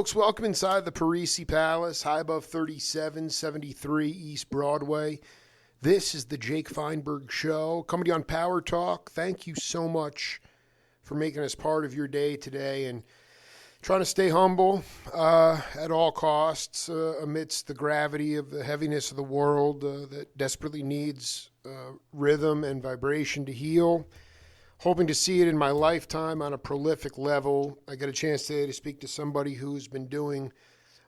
folks. Welcome inside the Parisi Palace, high above 3773 East Broadway. This is the Jake Feinberg Show, coming to you on Power Talk. Thank you so much for making us part of your day today and trying to stay humble at all costs amidst the gravity of the heaviness of the world that desperately needs rhythm and vibration to heal. Hoping to see it in my lifetime on a prolific level. I got a chance today to speak to somebody who's been doing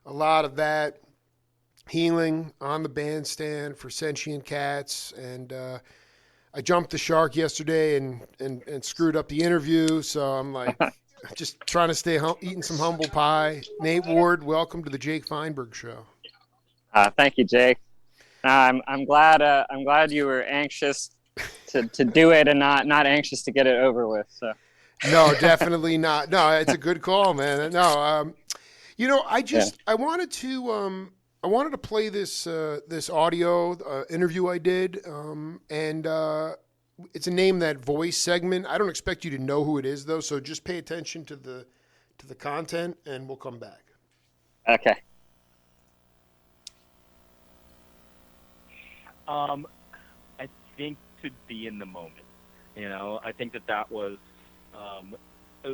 a lot of that healing on the bandstand for sentient cats. And I jumped the shark yesterday and screwed up the interview. So I'm like just trying to stay eating some humble pie. Nate Ward, welcome to the Jake Feinberg Show. Thank you, Jake. I'm glad you were anxious to do it and not anxious to get it over with. So no, definitely not. No, it's a good call, man. No, I wanted to play this audio interview I did, and it's a Name That Voice segment. I don't expect you to know who it is though, so just pay attention to the content, and we'll come back. Okay. I think to be in the moment, I think that was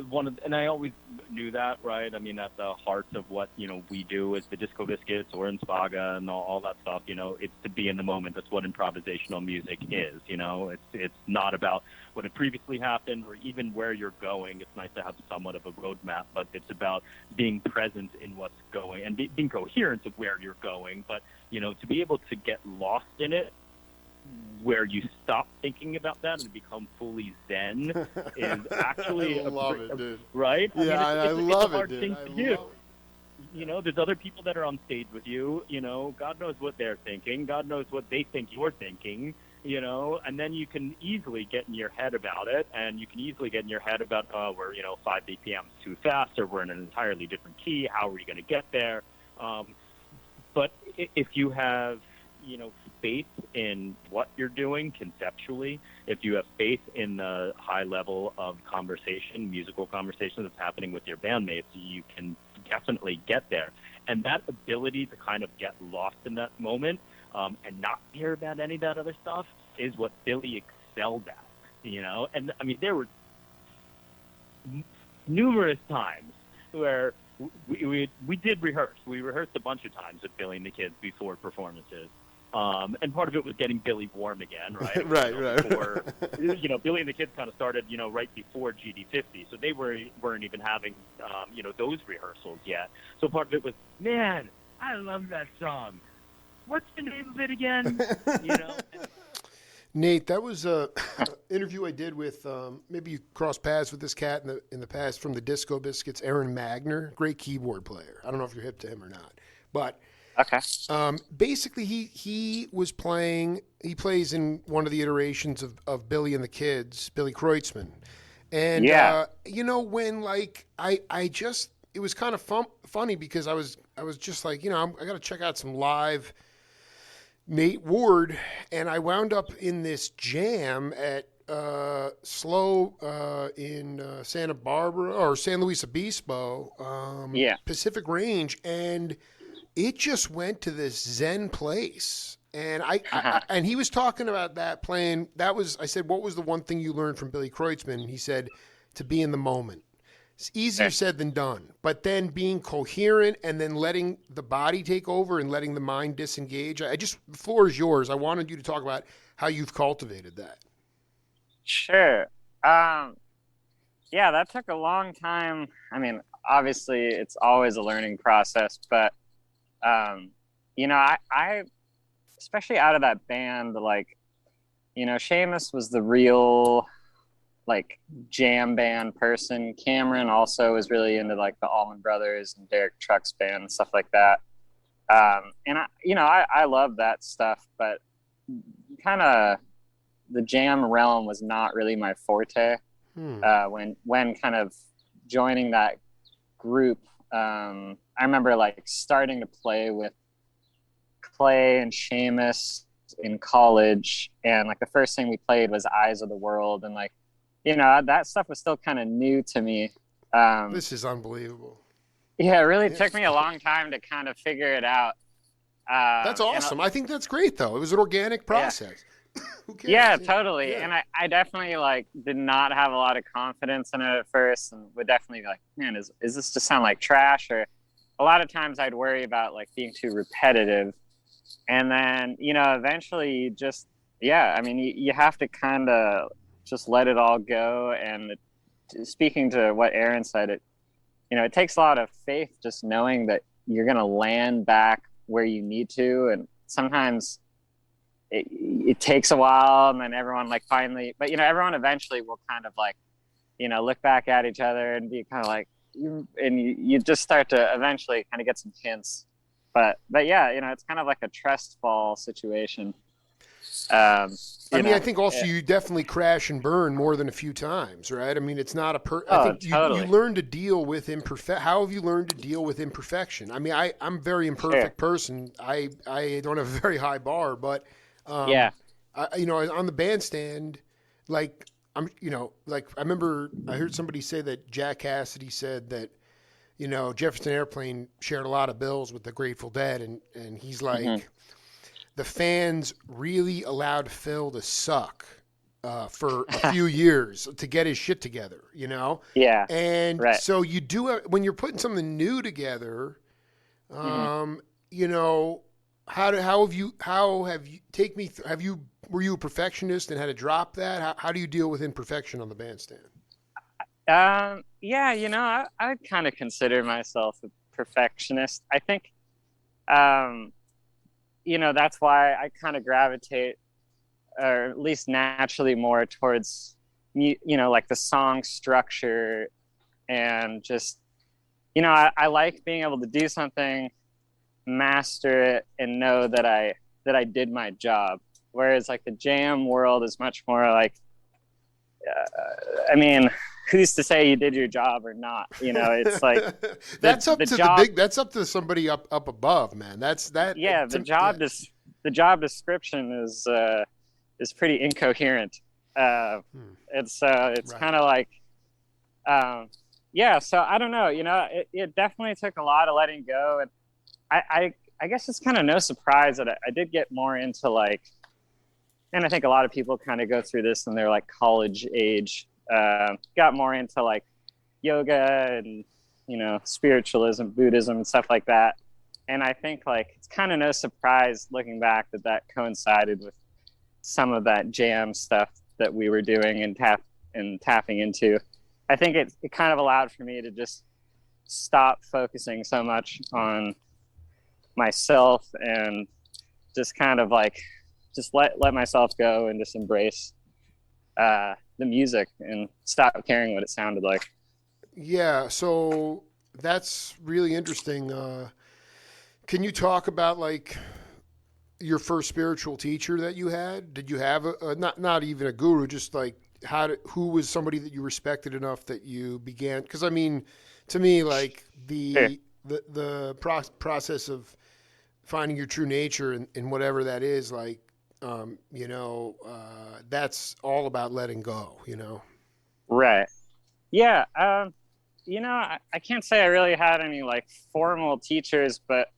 one of, and I always knew that, right? I mean, at the heart of what we do as the Disco Biscuits or in Spaga and all that stuff. It's to be in the moment. That's what improvisational music is. It's not about what had previously happened or even where you're going. It's nice to have somewhat of a roadmap, but it's about being present in what's going and being coherent of where you're going. But to be able to get lost in it, where you stop thinking about that and become fully zen is actually I love it, dude. Right? Yeah, I love it, it's a hard dude. thing to do. There's other people that are on stage with you. God knows what they're thinking. God knows what they think you're thinking. And then you can easily get in your head about it, and you can easily get in your head about, we're 5 BPM is too fast, or we're in an entirely different key. How are we going to get there? But if you have faith in what you're doing conceptually, if you have faith in the high level of conversation, musical conversation that's happening with your bandmates, you can definitely get there. And that ability to kind of get lost in that moment and not hear about any of that other stuff is what Billy excelled at, And I mean, there were numerous times where we did rehearse. We rehearsed a bunch of times with Billy and the kids before performances. And part of it was getting Billy warm again, right? Right. Before, Billy and the kids kind of started, right before GD50, so they weren't even having, those rehearsals yet. So part of it was, man, I love that song. What's the name of it again? Nate, that was a interview I did with maybe you crossed paths with this cat in the past from the Disco Biscuits, Aaron Magner, great keyboard player. I don't know if you're hip to him or not, but. Okay. Basically, he was playing. He plays in one of the iterations of Billy and the Kids, Billy Kreutzmann, and when I just it was kind of funny because I was just like I got to check out some live Nate Ward, and I wound up in this jam at Slow in Santa Barbara or San Luis Obispo, Pacific Range, and it just went to this zen place. And and he was talking about that playing. I said, what was the one thing you learned from Billy Kreutzmann? And he said, to be in the moment. It's easier said than done. But then being coherent and then letting the body take over and letting the mind disengage. The floor is yours. I wanted you to talk about how you've cultivated that. Sure. That took a long time. I mean, obviously it's always a learning process, but I especially out of that band, Seamus was the real jam band person. Cameron also was really into the Allman Brothers and Derek Trucks band and stuff like that. And I love that stuff, but kind of the jam realm was not really my forte. When kind of joining that group, I remember starting to play with Clay and Seamus in college, and the first thing we played was Eyes of the World, and that stuff was still kind of new to me. This is unbelievable. Yeah, it really Yeah. took me a long time to kind of figure it out. That's And awesome. I think that's great, though. It was an organic yeah, process. Who yeah, cares? Yeah. totally. Yeah. And I definitely like did not have a lot of confidence in it at first, and would definitely be like, man, is this just sound like trash? Or a lot of times I'd worry about like being too repetitive, and then eventually you just yeah, I mean you have to kind of just let it all go. And speaking to what Aaron said, it takes a lot of faith just knowing that you're going to land back where you need to. And sometimes it takes a while, and then everyone like finally, but everyone eventually will kind of like, look back at each other and be kind of like, you just start to eventually kind of get some hints. But yeah, it's kind of like a trust fall situation. I think also it, you definitely crash and burn more than a few times, right? I mean, it's not I oh, think you totally. learn to deal with How have you learned to deal with imperfection? I mean, I'm a very Sure. imperfect person. I don't have a very high bar, but Yeah. on the bandstand, like like I remember I heard somebody say that Jack Cassidy said that Jefferson Airplane shared a lot of bills with the Grateful Dead, and he's like. Hmm. The fans really allowed Phil to suck for a few years to get his shit together, Yeah. And Right. so you do it when you're putting something new together. Hmm. You know, how have you take me? Were you a perfectionist and had to drop that? How do you deal with imperfection on the bandstand? Yeah, I kind of consider myself a perfectionist. I think, um, that's why I kind of gravitate, or at least naturally, more towards, like the song structure, and just, I like being able to do something, master it, and know that I did my job. Whereas like the jam world is much more like, I mean, who's to say you did your job or not? It's like That's up the to job. That's up to somebody up above, man. That's that. Yeah, Yeah. the job description is pretty incoherent. It's Right. kind of like, yeah. So I don't know. It definitely took a lot of letting go, and I guess it's kind of no surprise that I did get more into like, and I think a lot of people kind of go through this in their like college age. Got more into like yoga and spiritualism, Buddhism, and stuff like that. And I think like it's kind of no surprise looking back that coincided with some of that jam stuff that we were doing and tapping into. I think it kind of allowed for me to just stop focusing so much on myself and just kind of like just let myself go and just embrace the music and stop caring what it sounded like. Yeah. So that's really interesting. Can you talk about like your first spiritual teacher that you had? Did you have not even a guru, just like who was somebody that you respected enough that you began? Because I mean, to me, like Sure. the process of finding your true nature and whatever that is, like that's all about letting go. Right. Yeah. I can't say I really had any like formal teachers, but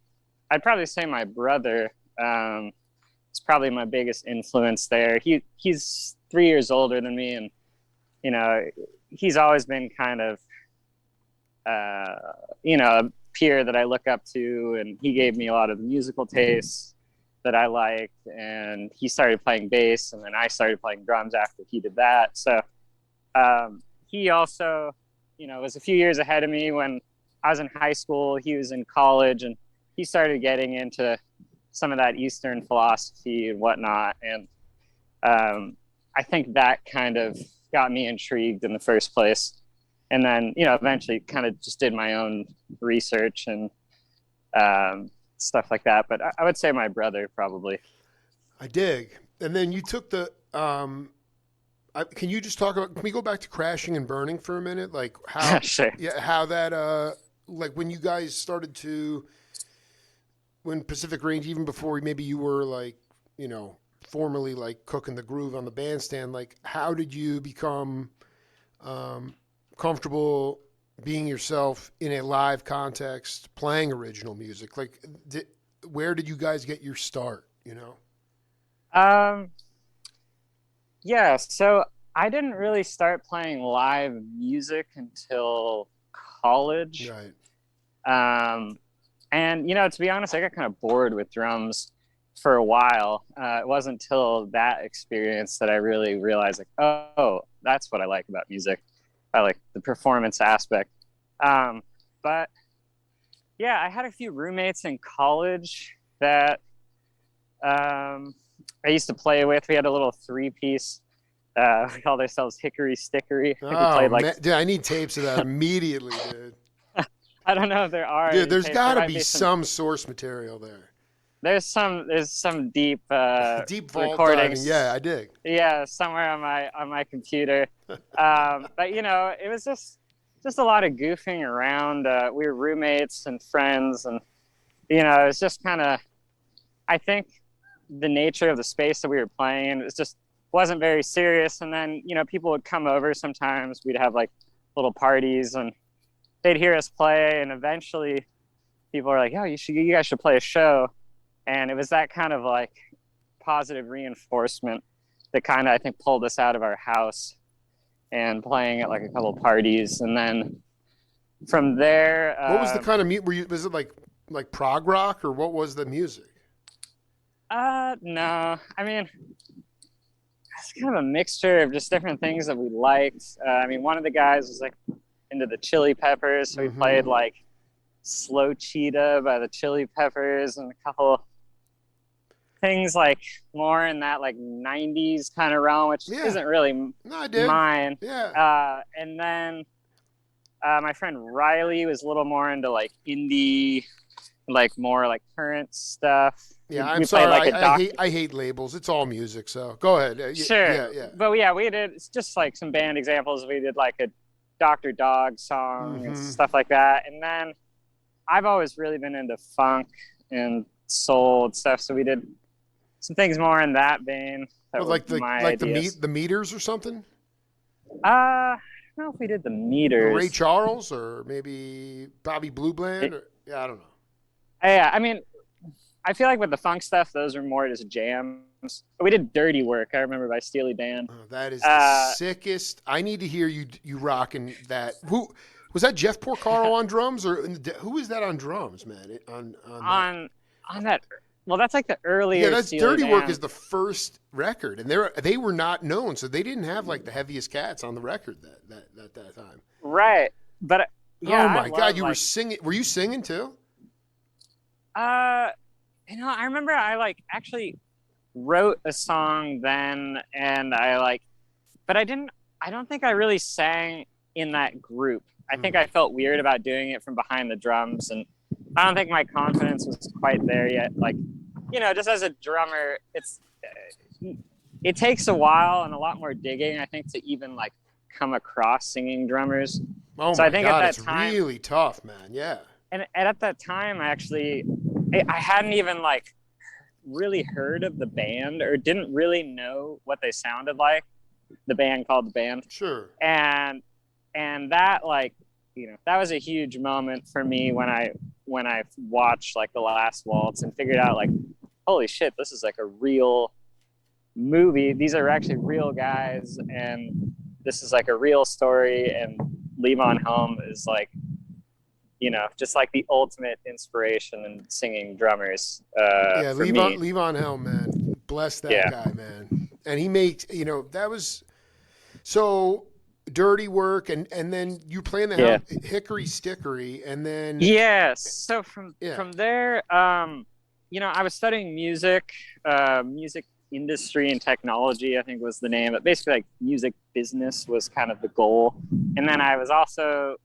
I'd probably say my brother is probably my biggest influence there. He's 3 years older than me, and he's always been kind of a peer that I look up to, and he gave me a lot of musical tastes that I liked, and he started playing bass, and then I started playing drums after he did that. So he also, was a few years ahead of me. When I was in high school, he was in college, and he started getting into some of that Eastern philosophy and whatnot. And I think that kind of got me intrigued in the first place. And then, eventually kind of just did my own research and stuff like that. But I would say my brother probably. I dig. And then you took the. Can you just talk about? Can we go back to crashing and burning for a minute? Like how? Sure. Yeah, how that. Like when you guys started to. When Pacific Range, even before maybe you were like, formally like cooking the groove on the bandstand. Like, how did you become comfortable being yourself in a live context, playing original music? Like, where did you guys get your start? You know? Um, yeah, so I didn't really start playing live music until college. Right. And to be honest, I got kind of bored with drums for a while. It wasn't until that experience that I really realized, like, oh, that's what I like about music. I like the performance aspect. But yeah, I had a few roommates in college that I used to play with. We had a little 3-piece. We called ourselves Hickory Stickery. Oh, played, like, man. Dude, I need tapes of that immediately, dude. I don't know if there are. Dude, there's tapes. got There to might be some source material there. There's some deep Deep vault recordings. diving. Yeah, I dig. Yeah, somewhere on my computer. But it was just a lot of goofing around. We were roommates and friends, and it was just kind of, I think, the nature of the space that we were playing in, it just wasn't very serious. And then people would come over sometimes. We'd have like little parties, and they'd hear us play, and eventually people are like, "Oh, you guys should play a show." And it was that kind of like positive reinforcement that kind of, I think, pulled us out of our house and playing at like a couple of parties. And then from there, What was the kind of music? Was it like prog rock, or what was the music? No, I mean, it's kind of a mixture of just different things that we liked. One of the guys was like into the Chili Peppers, so we played like Slow Cheetah by the Chili Peppers, and a couple things like more in that like 90s kind of realm, which isn't really mine. Yeah. And then my friend Riley was a little more into like indie, like more like current stuff. Yeah, I'm sorry. I hate labels. It's all music, so go ahead. Sure. Yeah. But yeah, we did, it's just like some band examples. We did like a Dr. Dog song and stuff like that. And then I've always really been into funk and soul and stuff, so we did some things more in that vein. The Meters or something? I don't know if we did the Meters. Ray Charles, or maybe Bobby Blue Bland? I don't know. Yeah, I feel like with the funk stuff, those are more just jams. We did Dirty Work, I remember, by Steely Dan. Oh, that is the sickest. I need to hear you rocking that. Who was that? Jeff Porcaro on drums, or who is that on drums, man? On that. Well, that's like the earlier. Yeah, that's Steely Dirty Dan. Work is the first record, and they were not known, so they didn't have like the heaviest cats on the record that time. Right, but yeah. Oh my God, you were singing. Were you singing too? I remember I actually wrote a song then, and but I don't think I really sang in that group. I think I felt weird about doing it from behind the drums, and I don't think my confidence was quite there yet. Just as a drummer, it takes a while and a lot more digging, I think, to even come across singing drummers. Oh so my I think God, at that time, it's really tough, man. Yeah. And at that time, I hadn't even really heard of the band, or didn't really know what they sounded like. The band called The Band. Sure. And that that was a huge moment for me when I watched The Last Waltz and figured out holy shit, this is a real movie. These are actually real guys, and this is a real story. And Levon Helm is just the ultimate inspiration in singing drummers. Levon Helm, man, bless that guy, man. And he makes that was so. Dirty Work, and then you play in the Hickory Stickery, and then so from there, I was studying music industry and technology, I think was the name, but basically music business was kind of the goal. And then I was also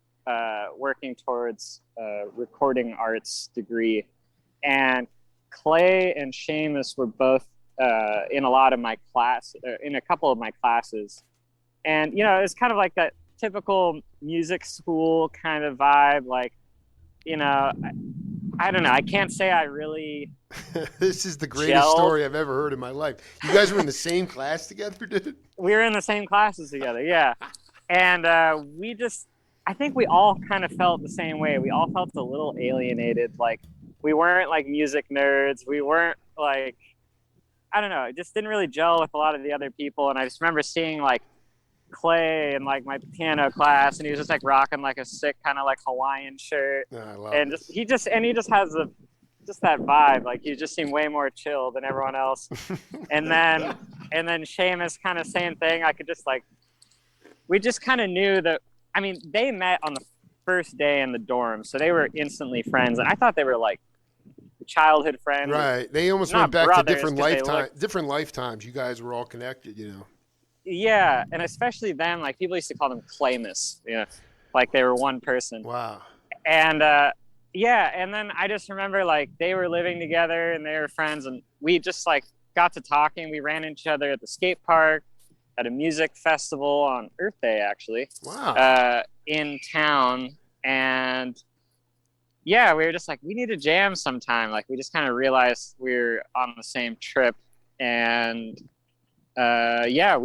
working towards a recording arts degree, and Clay and Seamus were both in a lot of my in a couple of my classes. And, it's kind of that typical music school kind of vibe. I don't know. I can't say I really. This is the greatest story I've ever heard in my life. You guys were in the same class together, dude? We were in the same classes together, yeah. And I I think we all kind of felt the same way. We all felt a little alienated. Like we weren't like music nerds. We weren't like, I don't know, it just didn't really gel with a lot of the other people. And I just remember seeing like Clay in like my piano class, and he was just like rocking like a sick kind of like Hawaiian shirt. I love And this. he just has just that vibe. Like he just seemed way more chill than everyone else. And then Seamus kind of same thing. I could just like, we just kind of knew that, I mean, they met on the first day in the dorm, so they were instantly friends. And I thought they were like childhood friends. Right. They almost Not went back to brothers, different 'cause they different lifetimes. You guys were all connected, you know. Yeah, and especially them, like people used to call them Claymus, like they were one person. Wow. And yeah, and then I just remember like they were living together and they were friends, and we just like got to talking. We ran into each other at the skate park, at a music festival on Earth Day, actually. Wow. In town. And yeah, we were just like, we need to jam sometime. Like we just kind of realized we were on the same trip. And yeah,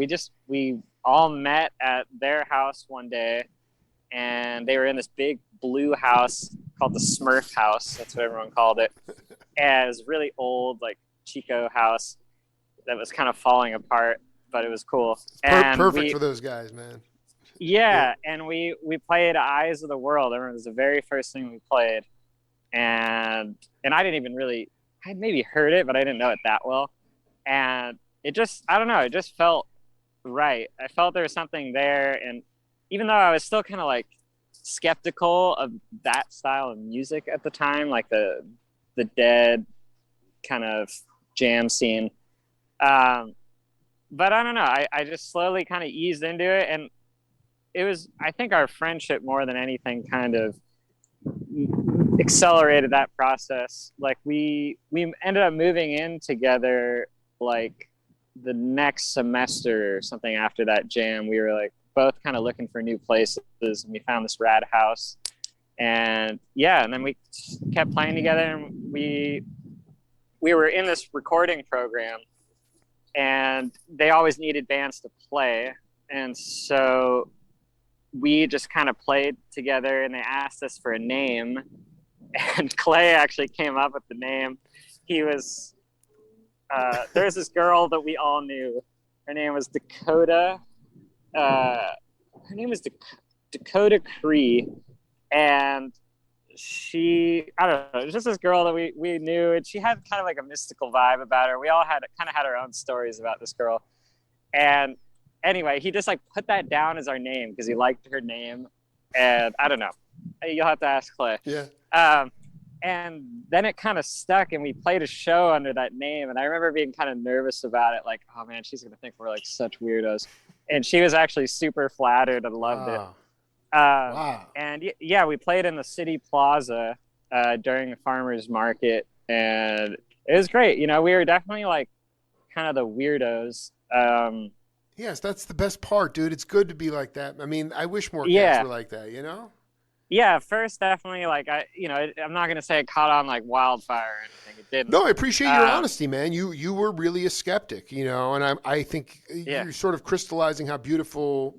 we all met at their house one day, and they were in this big blue house called the Smurf house. That's what everyone called it. And it was really old, like Chico house that was kind of falling apart, but it was cool. And Perfect for those guys, man. Yeah, and we played Eyes of the World. I remember it was the very first thing we played, and I didn't even really, I maybe heard it, but I didn't know it that well. And it just, I don't know, it just felt right. I felt there was something there, and even though I was still kind of like skeptical of that style of music at the time, like the Dead kind of jam scene, but I don't know, I just slowly kind of eased into it, and it was, I think our friendship more than anything kind of accelerated that process. Like we ended up moving in together like the next semester or something after that jam. We were like both kind of looking for new places, and we found this rad house. And yeah, and then we kept playing together, and we were in this recording program, and they always needed bands to play. And so we just kind of played together, and they asked us for a name, and Clay actually came up with the name. He was, there's this girl that we all knew. Her name was Dakota. Her name was Dakota Cree, and she, I don't know, it was just this girl that we knew, and she had kind of like a mystical vibe about her. We all had our own stories about this girl. And anyway, he just like put that down as our name because he liked her name, and I don't know. You'll have to ask Clay. Yeah. And then it kind of stuck, and we played a show under that name. And I remember being kind of nervous about it, like, oh man, she's gonna think we're like such weirdos. And she was actually super flattered and loved it. Wow. And yeah, we played in the City Plaza during the farmers market, and it was great. You know, we were definitely like kind of the weirdos. Yes, that's the best part, dude. It's good to be like that. I mean, I wish more Yeah. cats were like that, you know? Yeah, first definitely like I'm not gonna say it caught on like wildfire or anything. It didn't. No, I appreciate your honesty, man. You were really a skeptic, you know, and I think you're sort of crystallizing how beautiful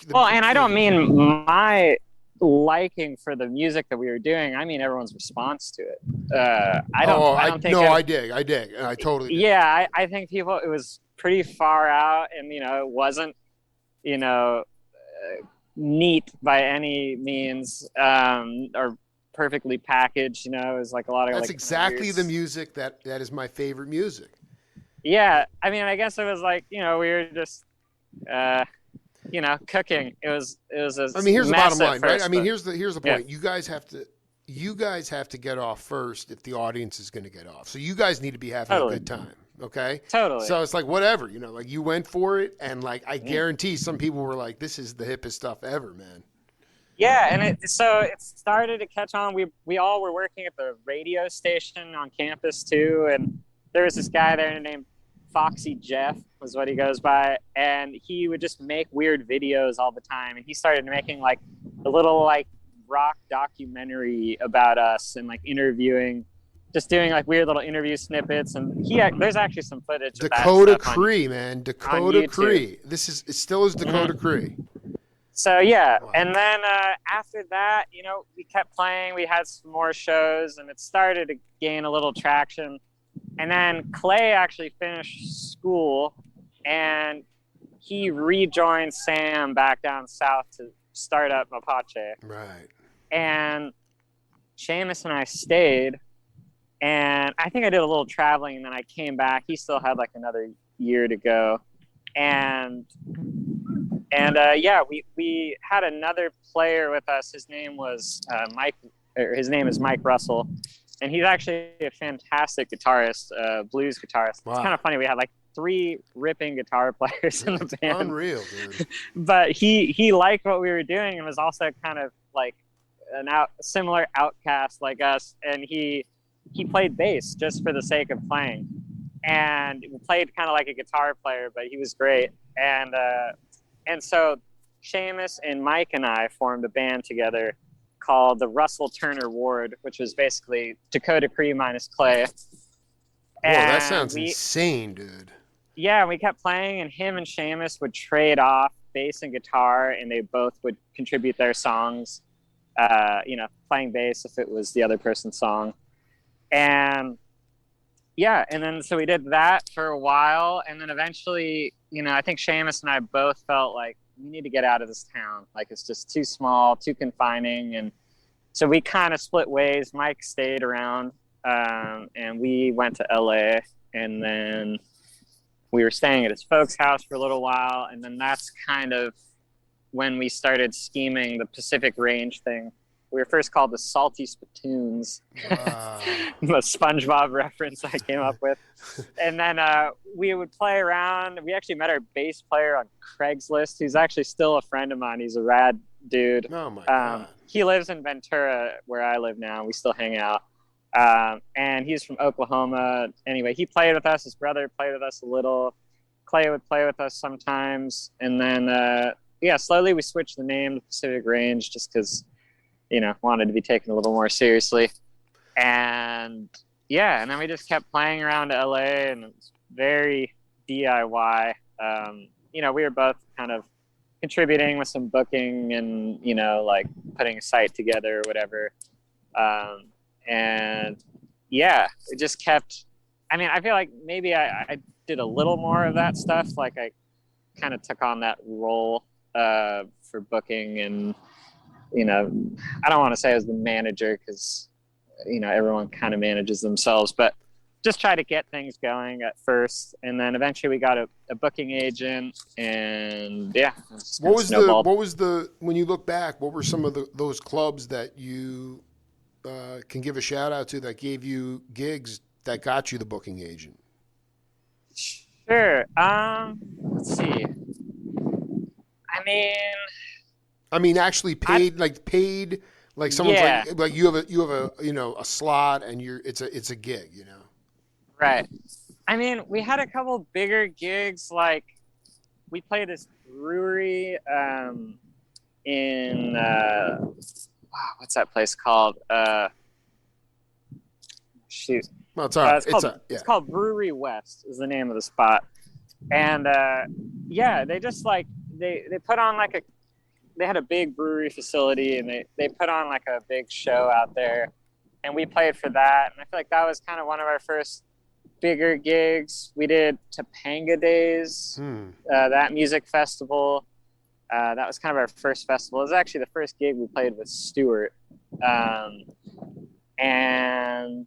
well, and I don't mean my liking for the music that we were doing. I mean everyone's response to it. I don't think. I dig. I totally dig. Yeah, I think people, it was pretty far out, and it wasn't neat by any means, or perfectly packaged. It was like a lot of that's like exactly the music that is my favorite music. Yeah, I mean, I guess it was like we were just cooking. It was I mean, here's the bottom line, first, right? I mean, but here's the point. You guys have to get off first if the audience is going to get off. So you guys need to be having a good time, okay? Totally. So it's like whatever, like you went for it, and like I guarantee some people were like, "This is the hippest stuff ever, man." Yeah, and it started to catch on. We all were working at the radio station on campus too, and there was this guy there named Foxy Jeff was what he goes by, and he would just make weird videos all the time, and he started making like a little like rock documentary about us, and like interviewing, just doing like weird little interview snippets. And there's actually some footage of Dakota that stuff Cree, man. Dakota Cree. It still is Dakota Cree. So yeah, Wow. and then after that, you know, we kept playing. We had some more shows, and it started to gain a little traction. And then Clay actually finished school, and he rejoined Sam back down south to start up Mapache. Right. And Seamus and I stayed, and I think I did a little traveling, and then I came back. He still had like another year to go, and yeah, we had another player with us. His name was Mike, or his name is Mike Russell, and he's actually a fantastic guitarist, blues guitarist. Wow. It's kind of funny. We had like 3 ripping guitar players in the It's band. unreal, dude. But he liked what we were doing and was also kind of like similar outcast like us, and he played bass just for the sake of playing, and played kind of like a guitar player, but he was great. And so Seamus and Mike and I formed a band together called the Russell Turner Ward, which was basically Dakota Cree minus Clay. Whoa, that And sounds insane, dude. yeah, we kept playing, and him and Seamus would trade off bass and guitar, and they both would contribute their songs, you know, playing bass if it was the other person's song. And yeah, and then so we did that for a while, and then eventually, you know, I think Seamus and I both felt like we need to get out of this town. Like, it's just too small, too confining, and so we kind of split ways. Mike stayed around, and we went to LA, and then we were staying at his folks' house for a little while, and then that's kind of when we started scheming the Pacific Range thing. We were first called the Salty Spittoons, Wow. the SpongeBob reference I came up with. And then we would play around. We actually met our bass player on Craigslist, who's actually still a friend of mine. He's a rad dude. Oh my God. He lives in Ventura, where I live now. We still hang out. And he's from Oklahoma. Anyway, he played with us. His brother played with us a little. Clay would play with us sometimes. And then, yeah, slowly we switched the name to Pacific Range just because, you know, wanted to be taken a little more seriously. And yeah, and then we just kept playing around LA, and it was very DIY. You know, we were both kind of contributing with some booking and, you know, like putting a site together or whatever. And yeah, it just kept, I mean, I feel like maybe I did a little more of that stuff. Like, I kind of took on that role for booking, and, you know, I don't want to say I was the manager because, you know, everyone kind of manages themselves, but just try to get things going at first. And then eventually we got a booking agent, and yeah. What was the, when you look back, what were some of those clubs that you can give a shout out to that gave you gigs that got you the booking agent? Sure. Let's see. I mean, actually paid, like someone's Yeah. like you have a you know, a slot, and it's a gig, you know. Right. I mean, we had a couple bigger gigs. Like, we played this brewery in what's that place called? Shoot. Well, it's all right. It's called Brewery West is the name of the spot. And yeah, they just like they put on like they had a big brewery facility, and they put on like a big show out there, and we played for that. And I feel like that was kind of one of our first bigger gigs. We did Topanga Days, that music festival. That was kind of our first festival. It was actually the first gig we played with Stewart. And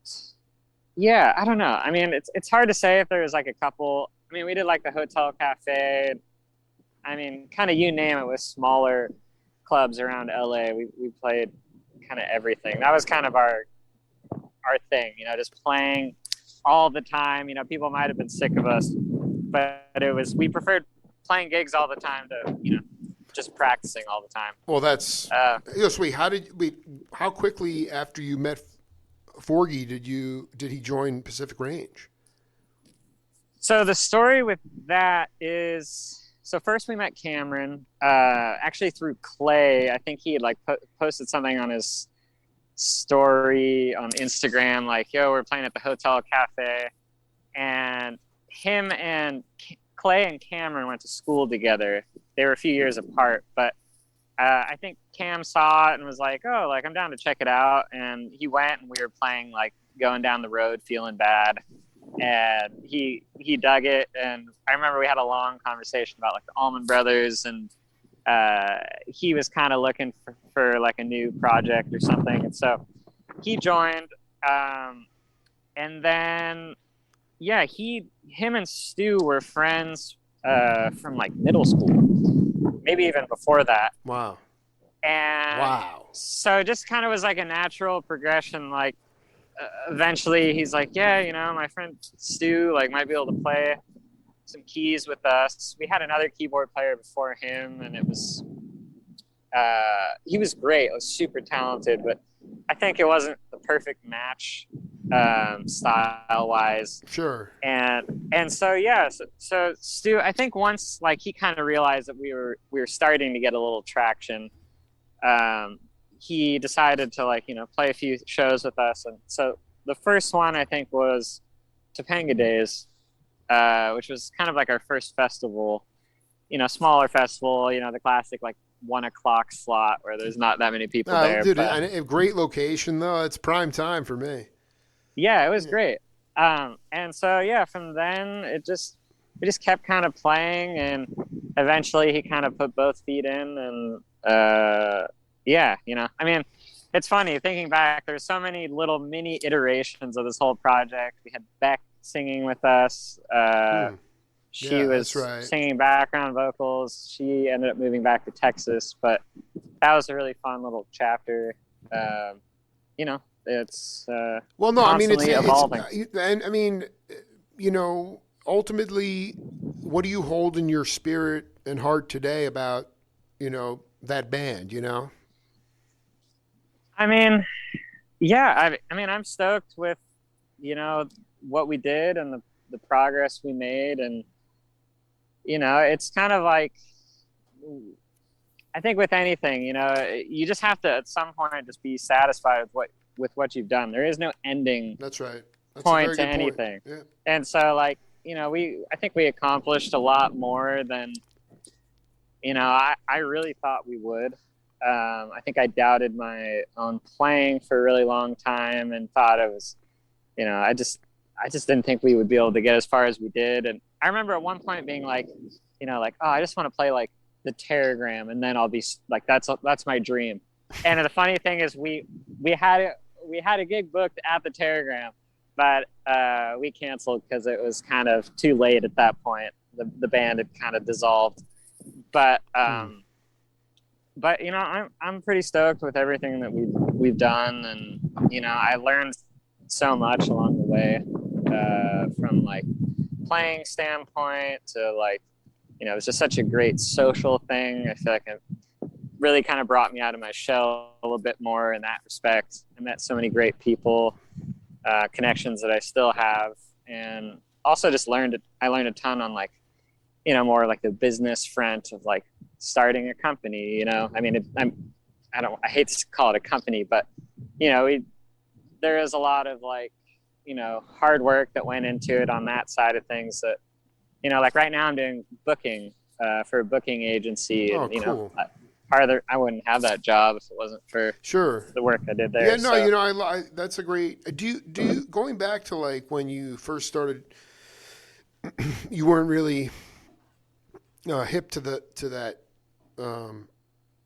yeah, I don't know. I mean, it's hard to say if there was like a couple. I mean, we did like the Hotel Cafe. I mean, kind of you name it, with smaller clubs around LA. We played kind of everything. That was kind of our thing, you know, just playing all the time. You know, people might have been sick of us, but we preferred playing gigs all the time to, you know, just practicing all the time. Well, that's sweet. How quickly after you met Forgy did he join Pacific Range? So the story with that is, so first we met Cameron, actually through Clay. I think he had like posted something on his story on Instagram, like, yo, we're playing at the Hotel Cafe. And him and Clay and Cameron went to school together. They were a few years apart, but I think Cam saw it and was like, "Oh, like I'm down to check it out." And he went, and we were playing like going down the road, feeling bad. And he dug it, and I remember we had a long conversation about like the Allman Brothers, and he was kind of looking for like a new project or something, and so he joined. And then yeah, him and Stu were friends from like middle school, maybe even before that. Wow. And Wow. so it just kind of was like a natural progression. Like eventually he's like, yeah, you know, my friend Stu like might be able to play some keys with us. We had another keyboard player before him, and it was he was great. It was super talented, but I think it wasn't the perfect match style wise. Sure. And so yeah, so Stu, I think once like he kind of realized that we were starting to get a little traction, he decided to like, you know, play a few shows with us. And so the first one I think was Topanga Days, which was kind of like our first festival, you know, smaller festival, you know, the classic like 1 o'clock slot where there's not that many people there. Dude, but, a great location though. It's prime time for me. yeah, it was great. And so yeah, from then we just kept kind of playing, and eventually he kind of put both feet in, and yeah, you know, I mean, it's funny thinking back. There's so many little mini iterations of this whole project. We had Beck singing with us. She Yeah, was that's right. singing background vocals. She ended up moving back to Texas, but that was a really fun little chapter. You know, it's Well, no, I mean constantly evolving. and I mean, you know, ultimately, what do you hold in your spirit and heart today about, you know, that band? You know. I mean, yeah, I mean, I'm stoked with, you know, what we did and the progress we made. And, you know, it's kind of like, I think with anything, you know, you just have to, at some point, just be satisfied with what you've done. There is no ending That's right. That's point a to very good anything. Point. And so like, you know, I think we accomplished a lot more than, you know, I really thought we would. I think I doubted my own playing for a really long time and thought it was, you know, I just didn't think we would be able to get as far as we did. And I remember at one point being like, you know, like, oh, I just want to play like the Teragram, and then I'll be like, that's my dream. And the funny thing is, we had a gig booked at the Teragram, but we canceled because it was kind of too late at that point. The band had kind of dissolved. But you know, I'm pretty stoked with everything that we've done, and you know, I learned so much along the way, from like playing standpoint to like, you know, it was just such a great social thing. I feel like it really kind of brought me out of my shell a little bit more in that respect. I met so many great people, connections that I still have, and also just I learned a ton on like, you know, more like the business front of like starting a company. You know, I mean, I hate to call it a company, but you know, there is a lot of like, you know, hard work that went into it on that side of things. That, you know, like right now I'm doing booking for a booking agency, and you cool. know, I wouldn't have that job if it wasn't for Sure. the work I did there. Yeah, no, so. you know, I that's a great. Do you going back to like when you first started, you weren't really hip to that,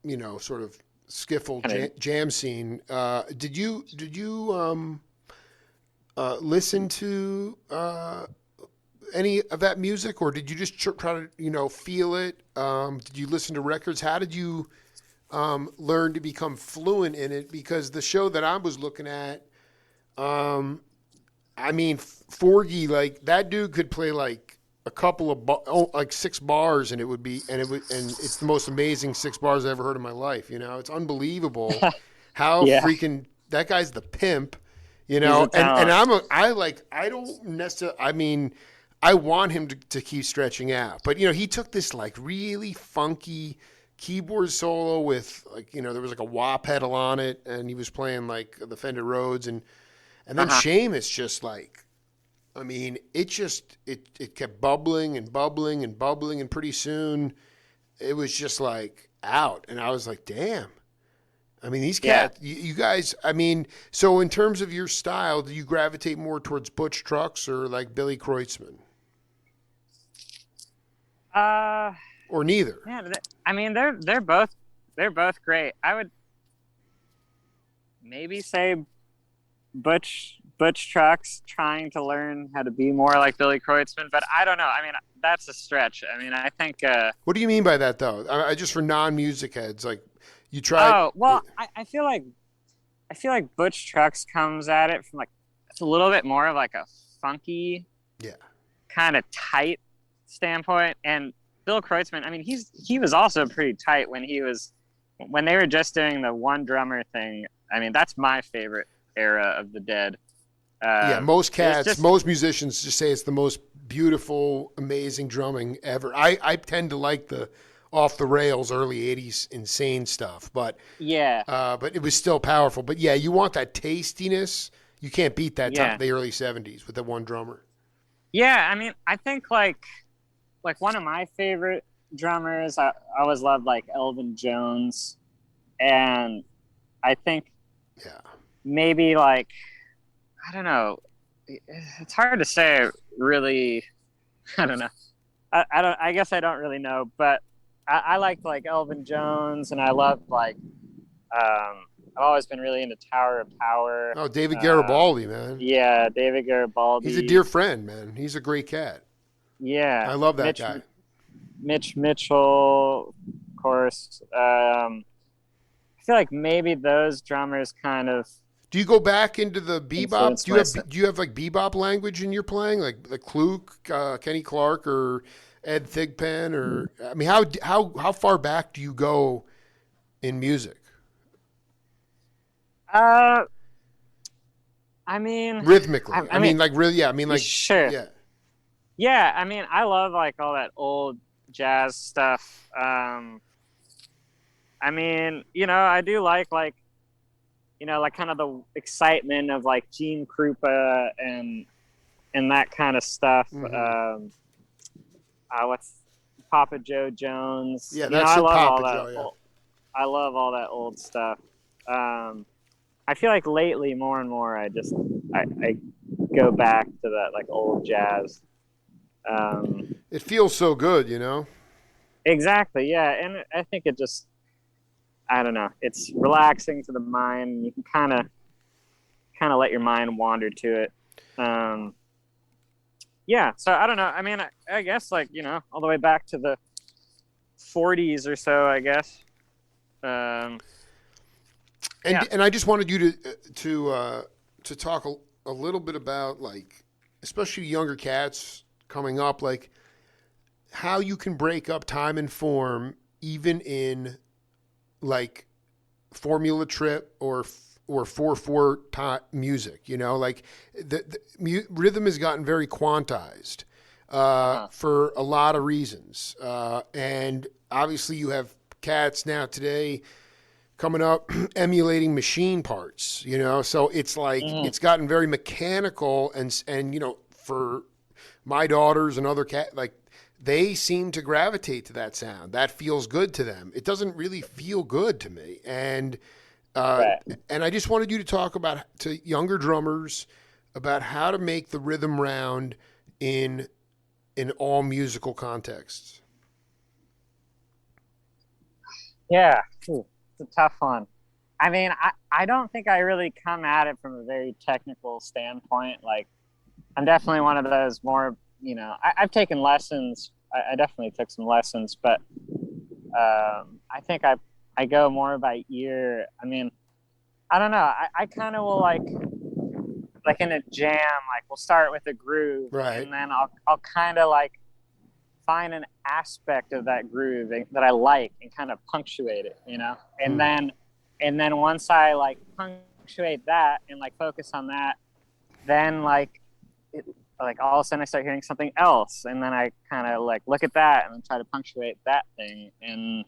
you know, sort of skiffle jam scene. Did you listen to any of that music, or did you just try to, you know, feel it? Did you listen to records? How did you learn to become fluent in it? Because the show that I was looking at, I mean, Forgy, like that dude could play like a couple of like 6 bars, and and it's the most amazing 6 bars I ever heard in my life. You know, it's unbelievable how Yeah. freaking that guy's the pimp. You know, and I don't necessarily. I mean, I want him to keep stretching out, but you know, he took this like really funky keyboard solo with like, you know, there was like a wah pedal on it, and he was playing like the Fender Rhodes, and then Seamus just like, I mean, it kept bubbling and bubbling and bubbling, and pretty soon, it was just like out, and I was like, damn. I mean, these Yeah. cats, you guys. I mean, so in terms of your style, do you gravitate more towards Butch Trucks or like Billy Kreutzmann, Uh, or neither? yeah. I mean, they're both great. I would maybe say Butch Trucks trying to learn how to be more like Billy Kreutzmann, but I don't know. I mean, that's a stretch. I mean, I think. What do you mean by that, though? I just for non-music heads, like you tried. Oh well, I feel like Butch Trucks comes at it from like it's a little bit more of like a funky, Yeah. kind of tight standpoint. And Bill Kreutzmann, I mean, he was also pretty tight when they were just doing the one drummer thing. I mean, that's my favorite era of the Dead. Yeah, most cats, just- most musicians just say it's the most beautiful, amazing drumming ever. I tend to like the off the rails early '80s insane stuff, but Yeah, it was still powerful. But yeah, you want that tastiness. You can't beat that Yeah. time, the early '70s with the one drummer. yeah. I mean, I think like one of my favorite drummers. I always loved like Elvin Jones, and I think Yeah, maybe like I don't know. It's hard to say really. I don't know. I don't. I guess I don't really know, but I liked like Elvin Jones, and I loved like. I've always been really into Tower of Power. oh, David Garibaldi, man. Yeah, David Garibaldi. He's a dear friend, man. He's a great cat. Yeah, I love that guy. Mitch Mitchell, of course. I feel like maybe those drummers kind of. Do you go back into the bebop? Influence Do you have like bebop language in your playing, like Kluk, Kenny Clark, or Ed Thigpen, or I mean, how far back do you go in music? I mean, Rhythmically, I mean, like really, yeah. I mean, like sure. yeah. Yeah, I mean, I love like all that old jazz stuff. I mean, I do like like kind of the excitement of like Gene Krupa and that kind of stuff. Mhm. What's Papa Joe Jones? Yeah, that's your Papa Joe, yeah. I love all that old stuff. I feel like lately more and more I go back to that like old jazz. It feels so good, you know. Exactly, yeah, and I think it just I don't know. It's relaxing to the mind. You can kind of let your mind wander to it. Yeah, so I don't know. I mean, I guess like all the way back to the 40s or so, I guess. And Yeah. and I just wanted you to talk a little bit about like, especially younger cats coming up, like how you can break up time and form even in like Formula Trip or 4/4 music, like the rhythm has gotten very quantized for a lot of reasons, and obviously you have cats now today coming up emulating machine parts, so it's like it's gotten very mechanical, and for my daughters and other cat, like they seem to gravitate to that sound. That feels good to them. It doesn't really feel good to me. And Right. and I just wanted you to talk to younger drummers about how to make the rhythm round in all musical contexts. Yeah, Ooh, it's a tough one. I mean, I don't think I really come at it from a very technical standpoint. Like, I'm definitely one of those more, I've taken lessons. I definitely took some lessons, but I think I go more by ear. I mean, I don't know. I kind of will like in a jam, like we'll start with a groove, Right. and then I'll kind of like find an aspect of that groove that I like and kind of punctuate it, and then once I like punctuate that and like focus on that, then like all of a sudden I start hearing something else, and then I kind of like look at that and then try to punctuate that thing, and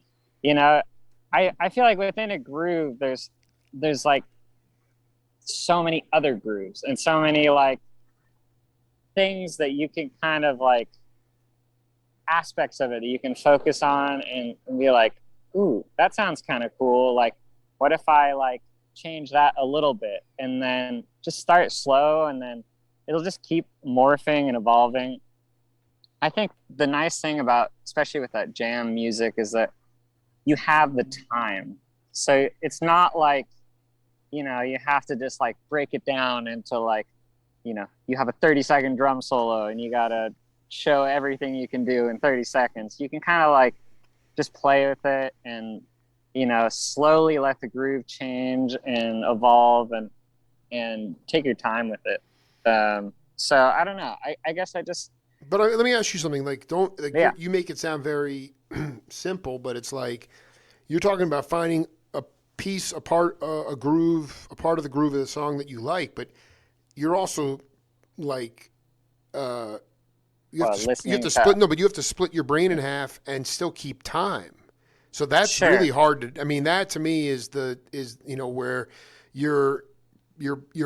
I feel like within a groove there's like so many other grooves and so many like things that you can kind of like aspects of it that you can focus on and be like, ooh, that sounds kind of cool. Like, what if I like change that a little bit, and then just start slow, and then it'll just keep morphing and evolving. I think the nice thing about, especially with that jam music, is that you have the time. So it's not like, you know, you have to just like break it down into like, you know, you have a 30-second drum solo and you got to show everything you can do in 30 seconds. You can kind of like just play with it and, you know, slowly let the groove change and evolve and take your time with it. So I don't know. I guess I just. But let me ask you something. Like, don't like Yeah. you make it sound very simple, but it's like you're talking about finding a piece, a part, a groove, a part of the groove of the song that you like. But you're also like, you have to split. No, but you have to split your brain in half and still keep time. So that's Sure. really hard to. I mean, that to me is you know, where you're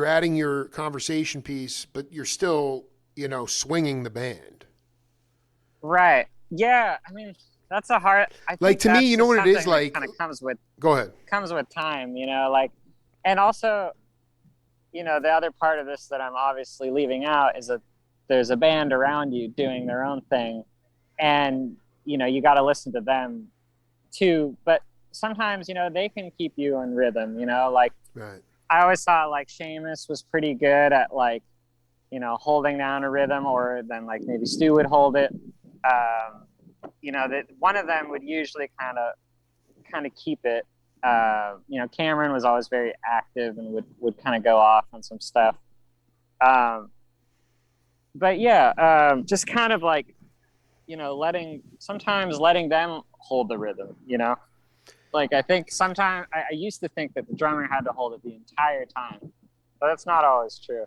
adding your conversation piece, but you're still, you know, swinging the band. Right. Yeah. I mean, that's a hard. I think Like, to me, that's you know just what it is something that like. kind of comes with Go ahead. time, you know, like, and also, you know, the other part of this that I'm obviously leaving out is that there's a band around you doing their own thing, and you know, you got to listen to them too. But sometimes, you know, they can keep you in rhythm. You know, like Right. I always thought like Seamus was pretty good at like, you know, holding down a rhythm, or then like maybe Stu would hold it. You know, that one of them would usually kind of keep it. You know, Cameron was always very active and would kind of go off on some stuff. But yeah, just kind of like, you know, sometimes letting them hold the rhythm, you know? Like, I think sometimes I used to think that the drummer had to hold it the entire time, but that's not always true.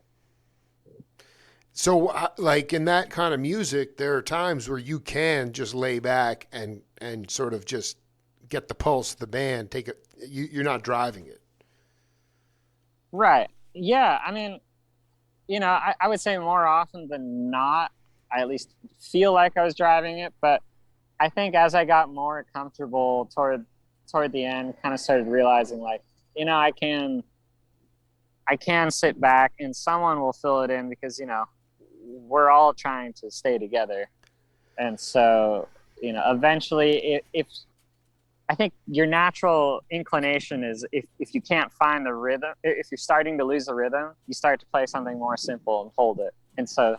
So, like in that kind of music, there are times where you can just lay back and sort of just get the pulse of the band. Take it. You're not driving it. Right. Yeah. I mean, you know, I would say more often than not, I at least feel like I was driving it. But I think as I got more comfortable toward the end, kind of started realizing like, you know, I can sit back and someone will fill it in, because, you know, we're all trying to stay together. And so, you know, eventually if I think your natural inclination is if you can't find the rhythm, if you're starting to lose the rhythm, you start to play something more simple and hold it. And so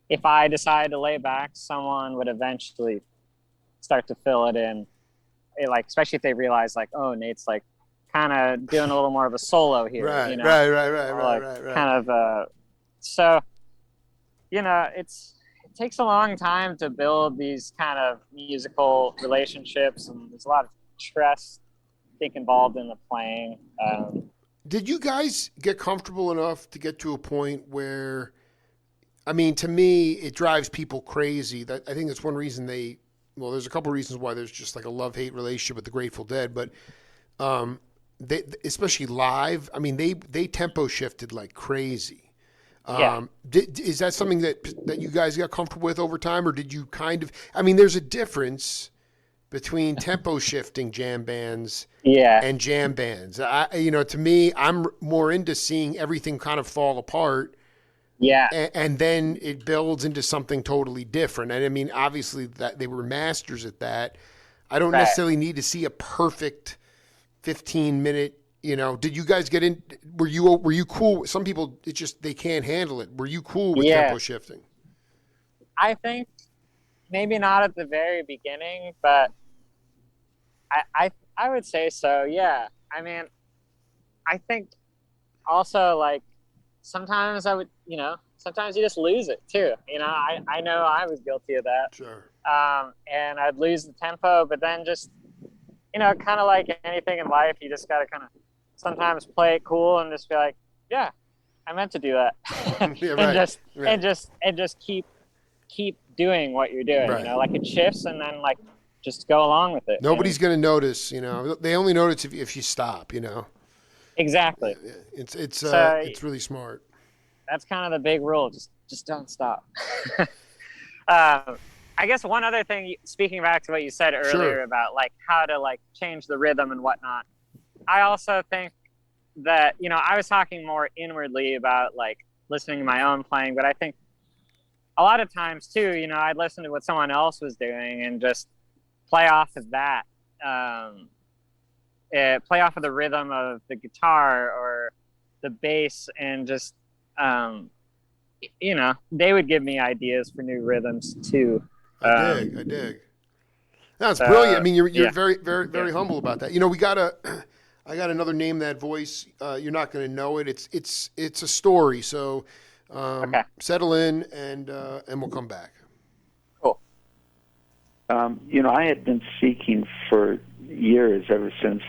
if I decide to lay back, someone would eventually start to fill it in. Like, especially if they realize like, oh, Nate's like kind of doing a little more of a solo here. Right, you know? right. Kind of, so, you know, it takes a long time to build these kind of musical relationships, and there's a lot of trust, I think, involved in the playing. Did you guys get comfortable enough to get to a point where, I mean, to me, it drives people crazy. That I think that's one reason there's a couple reasons why there's just like a love-hate relationship with the Grateful Dead, but they, especially live, I mean, they tempo shifted like crazy. Yeah. Is that something that you guys got comfortable with over time, or did you kind of? I mean, there's a difference between tempo shifting jam bands and jam bands. You know, to me, I'm more into seeing everything kind of fall apart. Yeah. And then it builds into something totally different. And I mean, obviously that they were masters at that. I don't necessarily need to see a perfect 15-minute, you know. Did you guys get in? Were you cool? Some people, it's just, they can't handle it. Were you cool with tempo shifting? I think maybe not at the very beginning, but I would say so. Yeah. I mean, I think also like sometimes sometimes you just lose it too. You know, I know I was guilty of that. Sure. And I'd lose the tempo, but then just, you know, kind of like anything in life, you just got to kind of sometimes play it cool and just be like, yeah, I meant to do that. And just keep doing what you're doing, you know, like it shifts, and then like just go along with it. Nobody's going to notice, you know. They only notice if you stop, you know. Exactly. It's really smart. That's kind of the big rule. Just don't stop. I guess one other thing, speaking back to what you said earlier Sure. about like how to like change the rhythm and whatnot, I also think that, you know, I was talking more inwardly about like listening to my own playing, but I think a lot of times too, you know, I'd listen to what someone else was doing and just play off of that, play off of the rhythm of the guitar or the bass, and just, you know, they would give me ideas for new rhythms too. I dig. That's brilliant. I So mean, you're yeah, very, very, very humble about that. You know, I got another name that voice. You're not going to know it. It's a story. So okay, settle in and we'll come back. cool. I had been seeking for years, ever since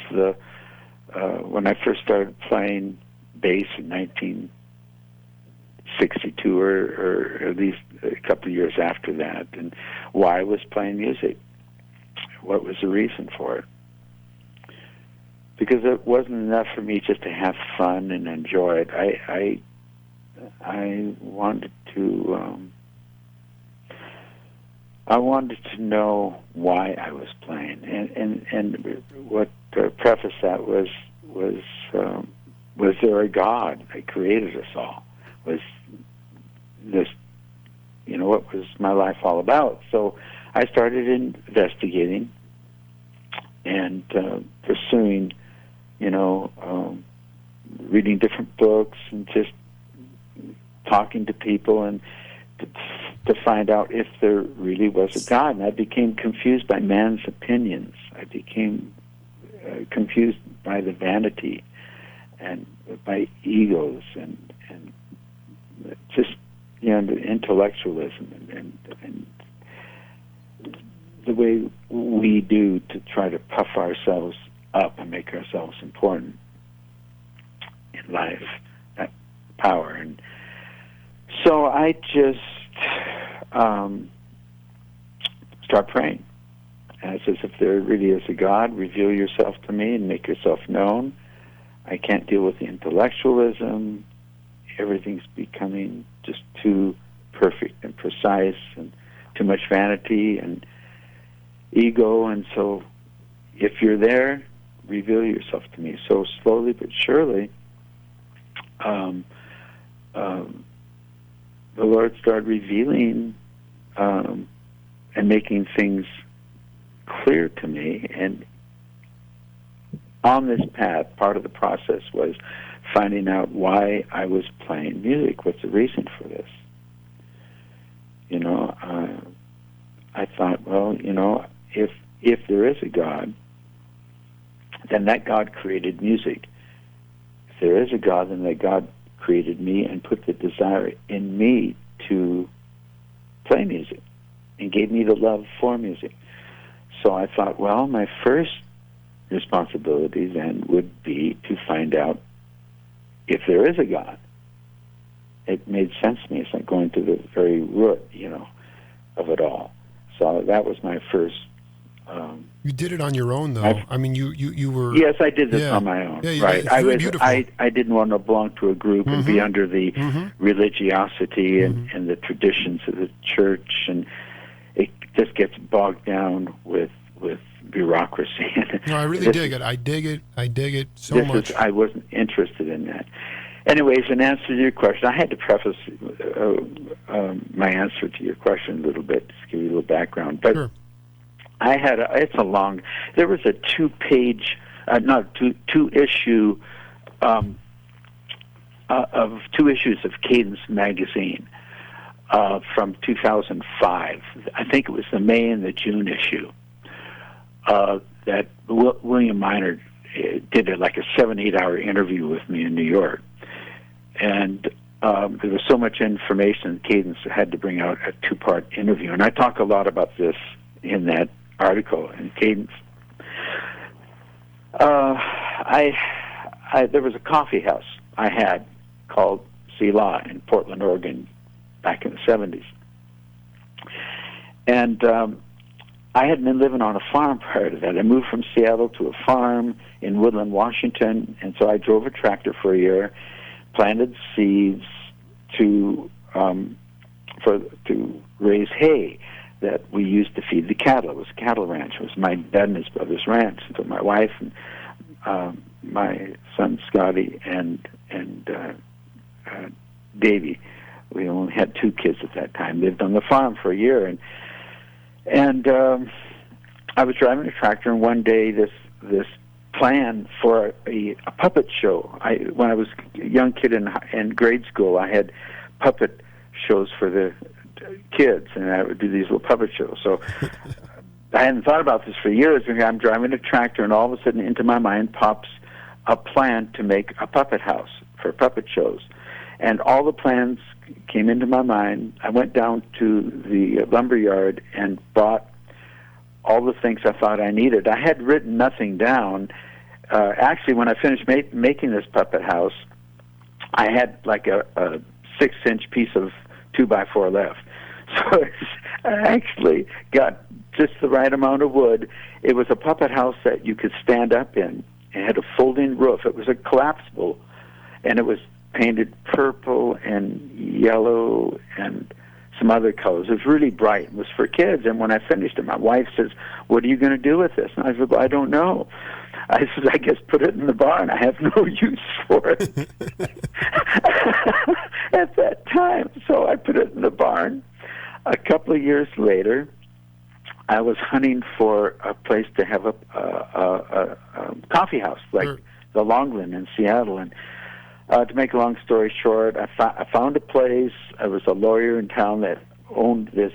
when I first started playing bass in 1962, or at least a couple of years after that, and why I was playing music. What was the reason for it? Because it wasn't enough for me just to have fun and enjoy it. I wanted to. I wanted to know why I was playing, and what prefaced that was there a God that created us all? Was this, what was my life all about? So I started investigating and pursuing, reading different books and just talking to people and to find out if there really was a God. And I became confused by man's opinions. I became confused by the vanity and by egos and just the intellectualism and the way we do to try to puff ourselves up and make ourselves important in life, that power. And so I just start praying. And it says, if there really is a God, reveal yourself to me and make yourself known. I can't deal with the intellectualism. Everything's becoming just too perfect and precise, and too much vanity and ego. And so if you're there, reveal yourself to me. So slowly but surely, the Lord started revealing and making things clear to me. And on this path, part of the process was finding out why I was playing music. What's the reason for this? I thought, well, if there is a God, then that God created music. If there is a God, then that God created me and put the desire in me to play music and gave me the love for music. So I thought, well, my first responsibility then would be to find out if there is a God. It made sense to me. It's like going to the very root, of it all. So that was my first. You did it on your own, though. I mean, you were. Yes, I did this on my own. Yeah, right. It's very beautiful. I didn't want to belong to a group and be under the religiosity and the traditions of the church, and it just gets bogged down with bureaucracy. No, I really dig it. I dig it so much. I wasn't interested in that. Anyways, in answer to your question, I had to preface my answer to your question a little bit, to give you a little background. But sure. There was a two issue of 2 issues of Cadence magazine from 2005. I think it was the May and the June issue that William Minor did like a 7-8 hour interview with me in New York. And there was so much information, Cadence had to bring out a 2-part interview. And I talk a lot about this in that article in Cadence. There was a coffee house I had called Selah in Portland, Oregon, back in the 70s. And I had been living on a farm prior to that. I moved from Seattle to a farm in Woodland, Washington, and so I drove a tractor for a year, planted seeds to raise hay. that we used to feed the cattle. It was a cattle ranch. It was my dad and his brother's ranch. So my wife and my son Scotty and Davy. We only had 2 kids at that time. Lived on the farm for a year, and I was driving a tractor, and one day this plan for a puppet show. When I was a young kid in grade school, I had puppet shows for the kids, and I would do these little puppet shows. So I hadn't thought about this for years. And I'm driving a tractor, and all of a sudden, into my mind pops a plan to make a puppet house for puppet shows. And all the plans came into my mind. I went down to the lumber yard and bought all the things I thought I needed. I had written nothing down. Actually, when I finished making this puppet house, I had like a 6-inch piece of 2x4 left. So I actually got just the right amount of wood. It was a puppet house that you could stand up in. It had a folding roof. It was a collapsible, and it was painted purple and yellow and some other colors. It was really bright. It was for kids. And when I finished it, my wife says, "What are you going to do with this?" And I said, "Well, I don't know." I said, "I guess put it in the barn. I have no use for it." At that time. So I put it in the barn. A couple of years later, I was hunting for a place to have a coffee house, like the Longland in Seattle. And to make a long story short, I found a place. I was a lawyer in town that owned this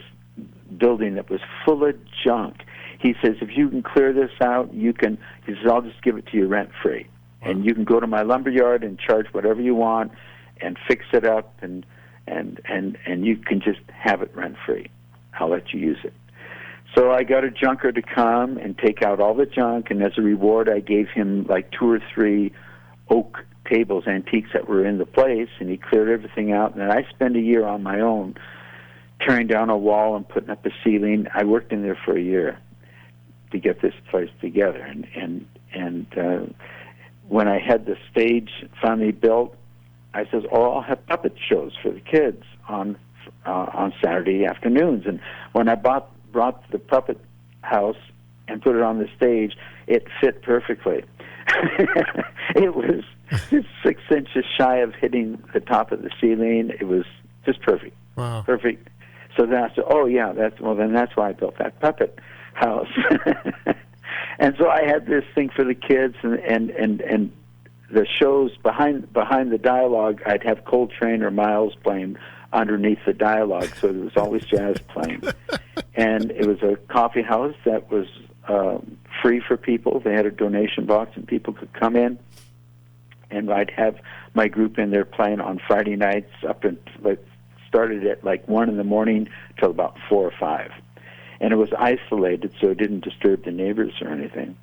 building that was full of junk. He says, "If you can clear this out, you can." He says, "I'll just give it to you rent free, and you can go to my lumber yard and charge whatever you want, and fix it up, and you can just have it rent free. I'll let you use it." So I got a junker to come and take out all the junk, and as a reward, I gave him like 2 or 3 oak tables, antiques that were in the place, and he cleared everything out. And then I spent a year on my own, tearing down a wall and putting up a ceiling. I worked in there for a year to get this place together, and when I had the stage finally built, I says, "Oh, I'll have puppet shows for the kids on Saturday afternoons." And when I brought the puppet house and put it on the stage, it fit perfectly. It was just 6 inches shy of hitting the top of the ceiling. It was just perfect. Wow. Perfect. So then I said, "Oh yeah, that's why I built that puppet house." And so I had this thing for the kids, and the shows behind the dialogue, I'd have Coltrane or Miles playing underneath the dialogue, so there was always jazz playing. And it was a coffee house that was free for people. They had a donation box, and people could come in, and I'd have my group in there playing on Friday nights started at like 1 in the morning till about 4 or 5. And it was isolated, so it didn't disturb the neighbors or anything.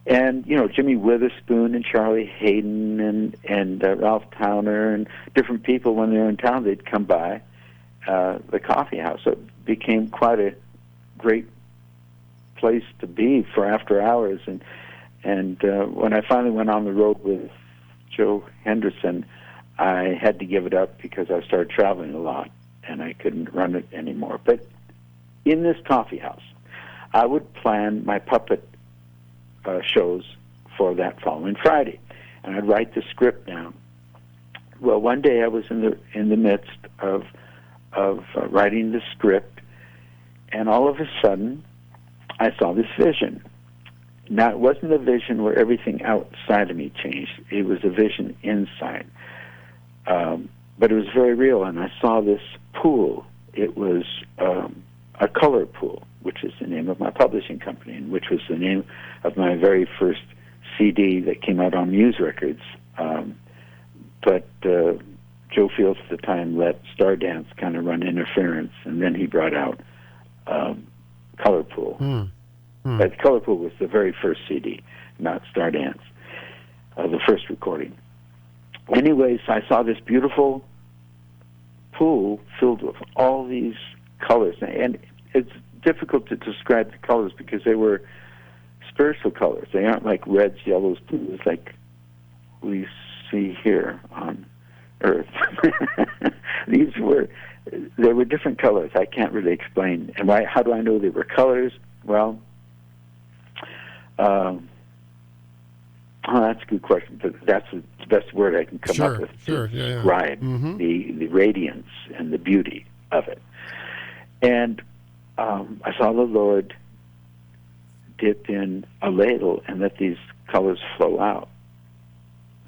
And, Jimmy Witherspoon and Charlie Hayden and Ralph Towner and different people, when they were in town, they'd come by the coffee house. So it became quite a great place to be for after hours. And when I finally went on the road with Joe Henderson, I had to give it up because I started traveling a lot, and I couldn't run it anymore. But in this coffee house, I would plan my puppet shows for that following Friday, and I'd write the script down. Well, one day I was in the midst of writing the script, and all of a sudden I saw this vision. Now, it wasn't a vision where everything outside of me changed. It was a vision inside. But it was very real, and I saw this pool. It was a color pool, which is the name of my publishing company, and which was the name of my very first CD that came out on Muse Records. But Joe Fields at the time let Stardance kind of run interference, and then he brought out Color Pool. But Color Pool was the very first CD, not Stardance, the first recording. Anyways, I saw this beautiful pool filled with all these colors, and it's difficult to describe the colors because they were spiritual colors. They aren't like reds, yellows, blues like we see here on Earth. These were There were different colors. I can't really explain. And how do I know they were colors? Well, that's a good question. But that's the best word I can come up with to describe the radiance and the beauty of it. And I saw the Lord dip in a ladle and let these colors flow out,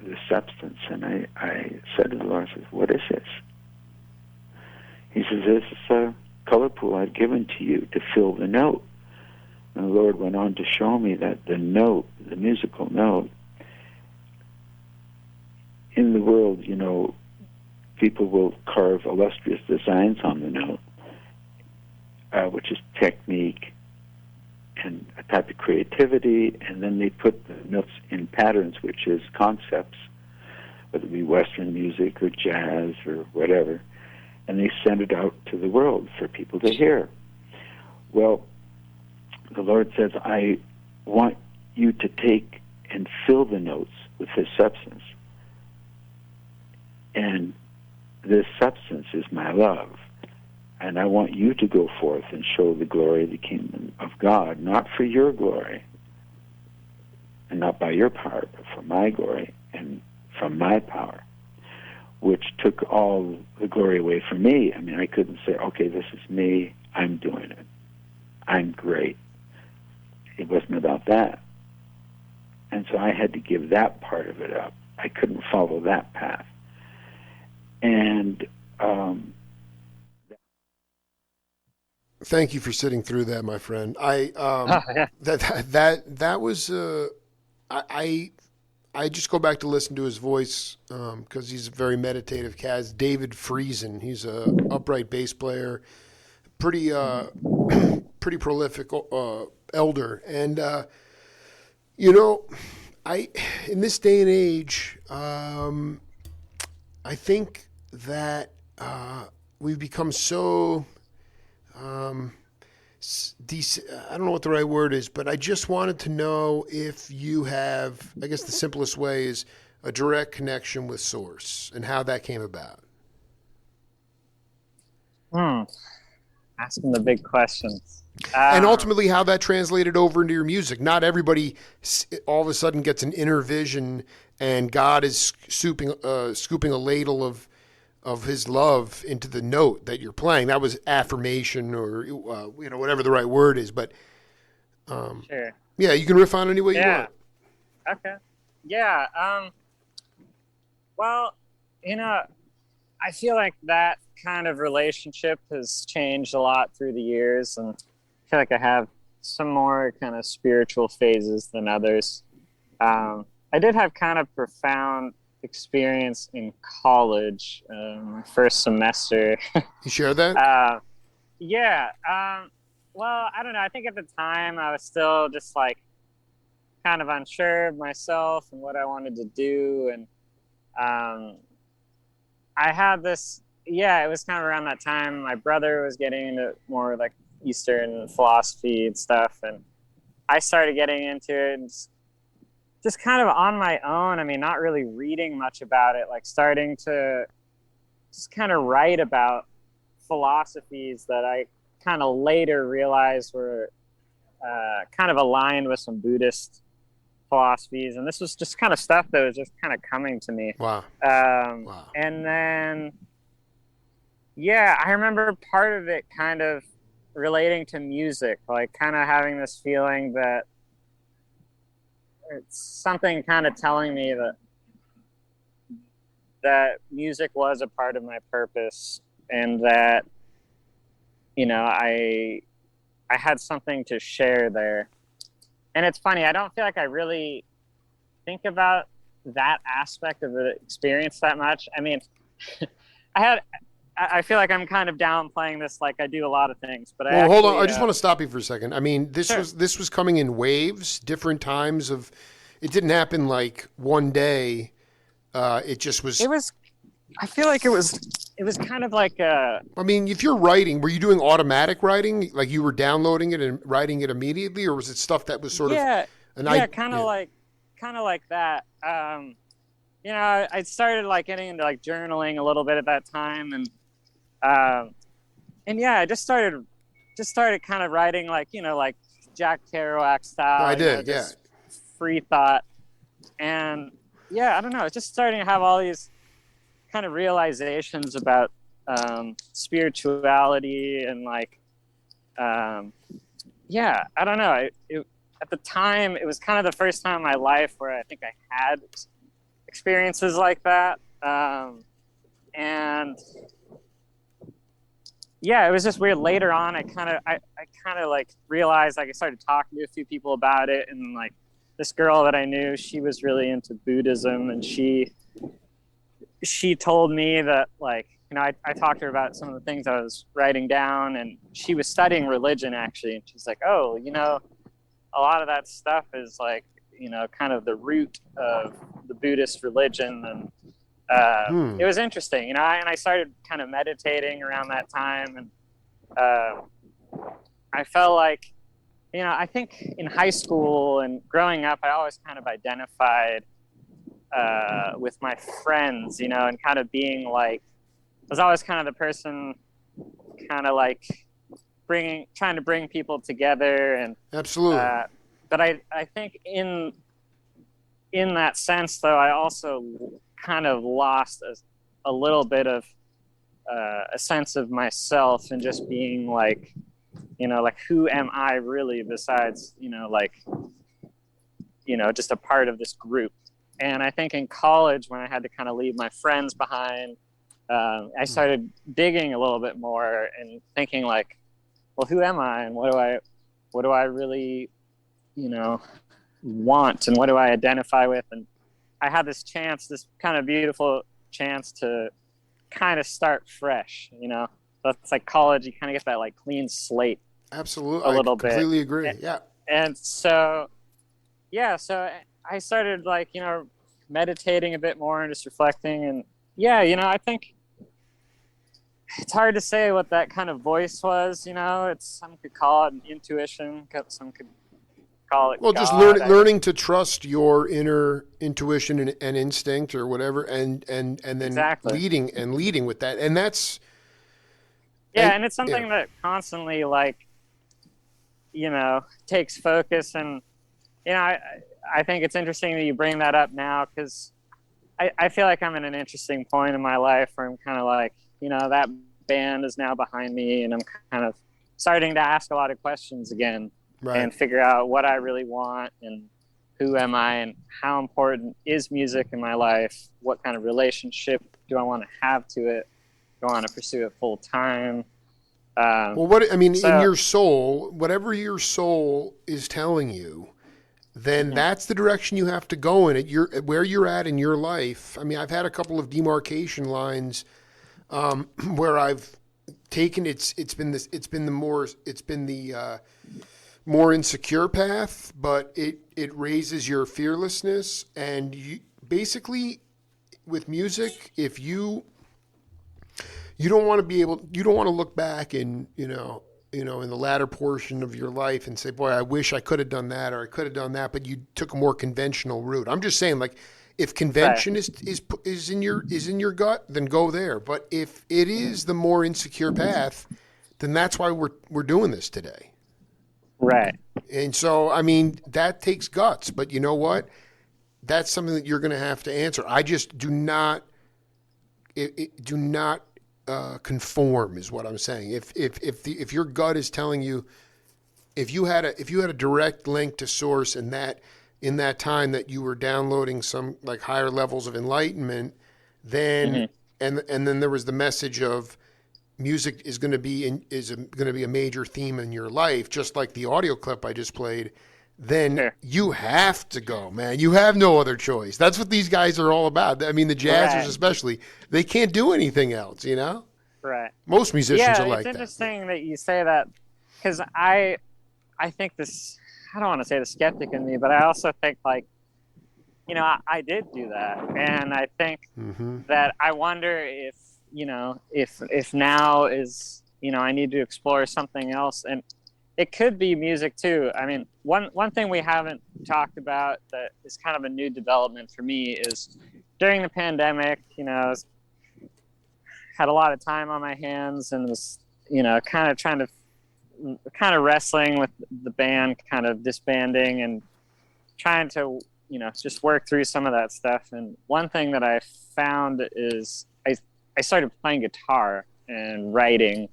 the substance. And I said to the Lord, I said, what is this? He says, this is a color pool I've given to you to fill the note. And the Lord went on to show me that the note, the musical note, in the world, you know, people will carve illustrious designs on the note, which is technique and a type of creativity, and then they put the notes in patterns, which is concepts, whether it be Western music or jazz or whatever, and they send it out to the world for people to hear. Well, the Lord says, I want you to take and fill the notes with His substance. And this substance is my love. And I want you to go forth and show the glory of the kingdom of God, not for your glory, and not by your power, but for my glory and from my power, which took all the glory away from me. I mean, I couldn't say, okay, this is me, I'm doing it, I'm great. It wasn't about that. And so I had to give that part of it up. I couldn't follow that path. And thank you for sitting through that, my friend. That was I just go back to listen to his voice because he's a very meditative cat. David Friesen, he's a upright bass player, pretty prolific elder, and you know, in this day and age, I think that we've become so I don't know what the right word is, but I just wanted to know if you have, I guess the simplest way is a direct connection with Source and how that came about. Asking the big questions. And ultimately how that translated over into your music. Not everybody all of a sudden gets an inner vision and God is scooping a ladle of His love into the note that you're playing. That was affirmation or whatever the right word is. But sure. Yeah, you can riff on it any way you want. Okay. Yeah. Well, I feel like that kind of relationship has changed a lot through the years, and I feel like I have some more kind of spiritual phases than others. I did have kind of profound experience in college, my first semester. You share that? Yeah. Well, I don't know. I think at the time I was still just like kind of unsure of myself and what I wanted to do. And I had this, it was kind of around that time. My brother was getting into more like Eastern philosophy and stuff. And I started getting into it and just kind of on my own. I mean, not really reading much about it, like starting to just kind of write about philosophies that I kind of later realized were kind of aligned with some Buddhist philosophies. And this was just kind of stuff that was just kind of coming to me. Wow. Wow. And then, I remember part of it kind of relating to music, like kind of having this feeling that it's something kind of telling me that music was a part of my purpose, and that I had something to share there. And it's funny, I don't feel like I really think about that aspect of the experience that much. I mean, I feel like I'm kind of downplaying this, like I do a lot of things. But hold on, I just want to stop you for a second. I mean, this Sure. was coming in waves, different times of. It didn't happen like one day. It just was. It was. I feel like it was kind of like a. I mean, if you're writing, were you doing automatic writing, like you were downloading it and writing it immediately, or was it stuff that was sort of? Kind of like that. I started like getting into like journaling a little bit at that time, and And yeah, I just started kind of writing like, like Jack Kerouac style. I did, just free thought. And yeah, I don't know, it's just starting to have all these kind of realizations about spirituality and like, yeah, I don't know. At the time, it was kind of the first time in my life where I think I had experiences like that. And yeah, it was just weird. Later on, I kind of like realized, like I started talking to a few people about it, and like this girl that I knew, she was really into Buddhism, and she told me that, like, I talked to her about some of the things I was writing down, and she was studying religion actually, and she's like, oh, a lot of that stuff is like, kind of the root of the Buddhist religion, and it was interesting, and I started kind of meditating around that time, and I felt like, I think in high school and growing up, I always kind of identified with my friends, and kind of being like, I was always kind of the person kind of like trying to bring people together, and absolutely. But I think in that sense, though, I also kind of lost a little bit of a sense of myself, and just being like, like, who am I really besides, just a part of this group. And I think in college, when I had to kind of leave my friends behind, I started digging a little bit more and thinking like, well, who am I, and what do I really, want, and what do I identify with? And I had this kind of beautiful chance to kind of start fresh, That's like college. You kind of get that like clean slate. Absolutely. A little bit. I completely agree. Yeah. And so, yeah, so I started like, meditating a bit more and just reflecting. And yeah, I think it's hard to say what that kind of voice was, some could call it an intuition, some could call it well, God. Just learning to trust your inner intuition and instinct or whatever, and then exactly. leading with that. And that's, and it's something that constantly like, takes focus. And I think it's interesting that you bring that up now, because I feel like I'm in an interesting point in my life where I'm kind of like, that band is now behind me, and I'm kind of starting to ask a lot of questions again, right, and figure out what I really want, and who am I, and how important is music in my life? What kind of relationship do I want to have to it? Do I want to pursue it full time? In your soul, whatever your soul is telling you, then that's the direction you have to go in. Where you're at in your life. I mean, I've had a couple of demarcation lines where I've taken it's been the more insecure path, but it raises your fearlessness. And you basically, with music, if you don't want to look back in in the latter portion of your life and say, boy, I wish I could have done that, or I could have done that, but you took a more conventional route. I'm just saying, like, if convention is in your gut, then go there. But if it is the more insecure path, then that's why we're doing this today. Right. And so, I mean, that takes guts, but you know what? That's something that you're going to have to answer. I just do not conform, is what I'm saying. If your gut is telling you, if you had a direct link to source, and that in that time that you were downloading some like higher levels of enlightenment, then and then there was the message of music is going to be a major theme in your life, just like the audio clip I just played. Then you have to go, man. You have no other choice. That's what these guys are all about. I mean, the jazzers especially, they can't do anything else, Right. Most musicians are like that. Yeah, it's interesting that you say that, because I think this, I don't want to say the skeptic in me, but I also think like, I did do that. And I think that I wonder if, if now is, I need to explore something else. And it could be music too. I mean, one thing we haven't talked about that is kind of a new development for me is during the pandemic, had a lot of time on my hands and was, you know, kind of wrestling with the band, kind of disbanding and trying to, you know, just work through some of that stuff. And one thing that I found is I started playing guitar and writing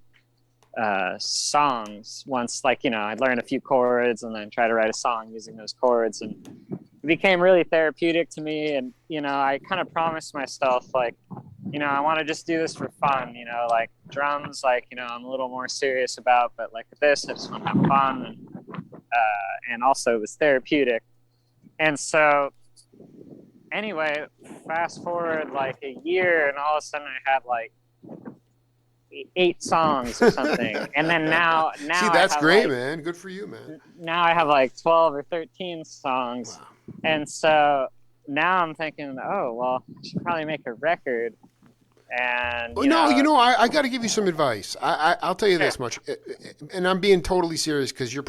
songs once, like, you know, I'd learn a few chords and then try to write a song using those chords, and it became really therapeutic to me. And, you know, I kind of promised myself, like, you know, I want to just do this for fun, you know, like drums, like, you know, I'm a little more serious about, but like with this, I just want to have fun. And also it was therapeutic. And so anyway, fast forward like a year and all of a sudden I had like 8 songs or something. And then now See, that's I have great, like, man. Good for you, man. now I have like 12 or 13 songs. Wow. And so now I'm thinking, oh, well, I should probably make a record. And You know, I got to give you some advice. I'll tell you this much, and I'm being totally serious because you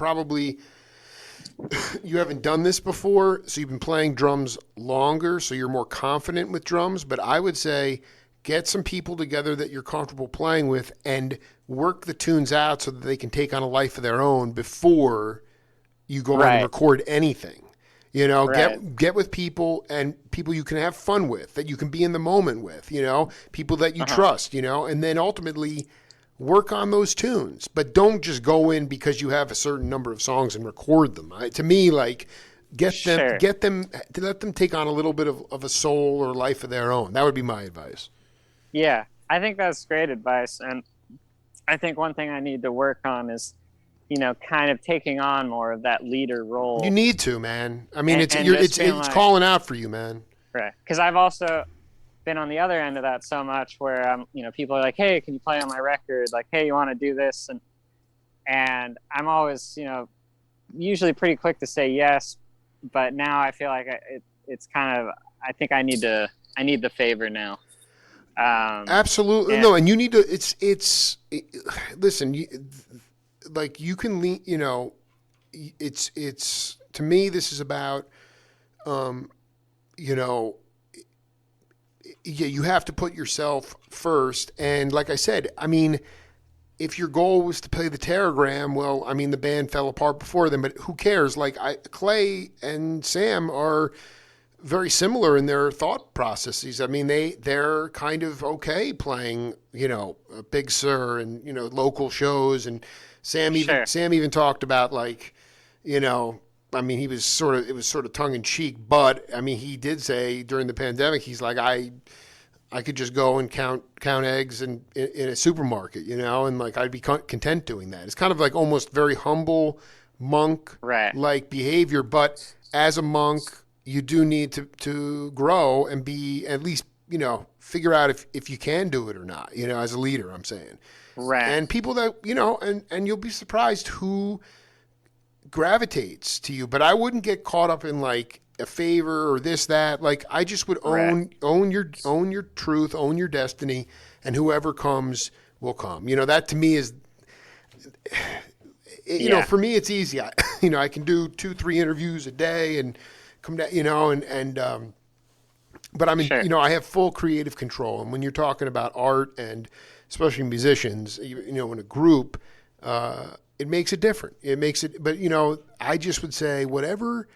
haven't done this before, so you've been playing drums longer, so you're more confident with drums. But I would say get some people together that you're comfortable playing with and work the tunes out so that they can take on a life of their own before you go on and record anything. You know, get with people and people you can have fun with, that you can be in the moment with, you know, people that you trust, you know, and then ultimately work on those tunes. But don't just go in because you have a certain number of songs and record them. To me, like, let them take on a little bit of a soul or life of their own. That would be my advice. Yeah, I think that's great advice. And I think one thing I need to work on is, you know, kind of taking on more of that leader role. You need to, man. I mean, it's like, calling out for you, man. Right. Because I've also been on the other end of that so much where, you know, people are like, hey, can you play on my record? Like, hey, you want to do this? And I'm always, you know, usually pretty quick to say yes. But now I feel like it's kind of, I think I need the favor now. Absolutely. No, and you need to, listen, like you can lean, you know, it's to me, this is about, you know, you have to put yourself first. And like I said, I mean, if your goal was to play the Teragram, well, I mean, the band fell apart before them, but who cares? Like Clay and Sam are very similar in their thought processes. I mean, they're kind of okay playing, you know, Big Sur and, you know, local shows. And Sam even talked about, like, you know, I mean, it was sort of tongue in cheek, but I mean, he did say during the pandemic, he's like, I could just go and count eggs in a supermarket, you know, and like I'd be content doing that. It's kind of like almost very humble monk like behavior, but as a monk, you do need to grow and be at least, you know, figure out if you can do it or not, you know, as a leader, I'm saying. Right. And people that, you know, and you'll be surprised who gravitates to you. But I wouldn't get caught up in like a favor or this, that. Like I just would own your truth, own your destiny, and whoever comes will come. You know, that to me is, you know, for me it's easy. I can do 2-3 interviews a day and come down, you know, but I mean, you know, I have full creative control. And when you're talking about art and especially musicians, you know, in a group, it makes it different. It makes it, but you know, I just would say whatever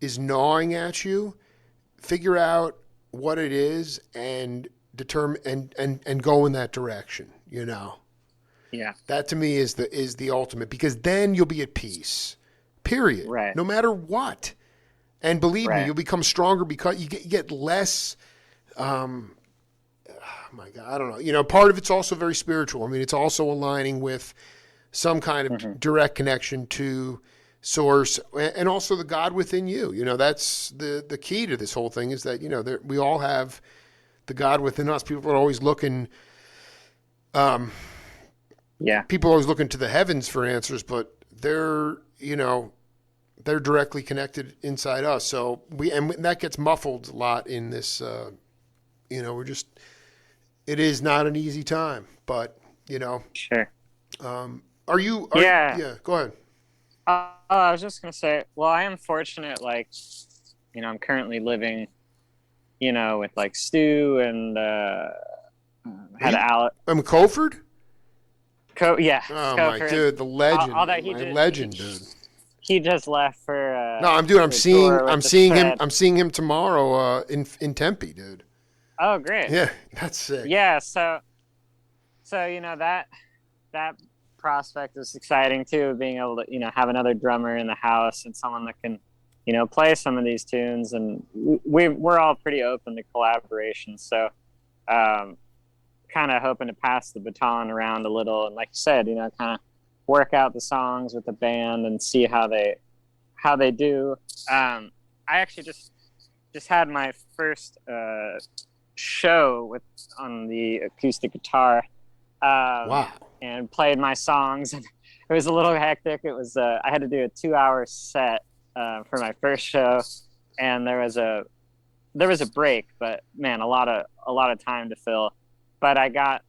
is gnawing at you, figure out what it is and determine and go in that direction, you know? Yeah. That to me is the ultimate, because then you'll be at peace, period. Right. No matter what. And believe me, you'll become stronger because you get less, oh my God, I don't know. You know, part of it's also very spiritual. I mean, it's also aligning with some kind of direct connection to source and also the God within you. You know, that's the key to this whole thing, is that, you know, we all have the God within us. People are always looking, people are always looking to the heavens for answers, but they're, you know, they're directly connected inside us. So and that gets muffled a lot in this, you know, it is not an easy time, but you know. Sure. Go ahead. I was just going to say, well, I am fortunate, like, you know, I'm currently living, you know, with like Stu and Had Alex. Colford? Yeah. Oh my Coker. dude, the legend, Although he my did- legend, dude. He just left for. No, I'm for tour with the Shred. I'm seeing him tomorrow in Tempe, dude. Oh, great. Yeah, that's sick. Yeah. So that prospect was exciting too, being able to have another drummer in the house and someone that can play some of these tunes, and we're all pretty open to collaboration. So kind of hoping to pass the baton around a little, and like you said, kind of work out the songs with the band and see how they do. I actually just had my first show on the acoustic guitar. Wow. And played my songs. It was a little hectic. It was I had to do a 2-hour set for my first show, and there was a break, but man, a lot of time to fill. But I got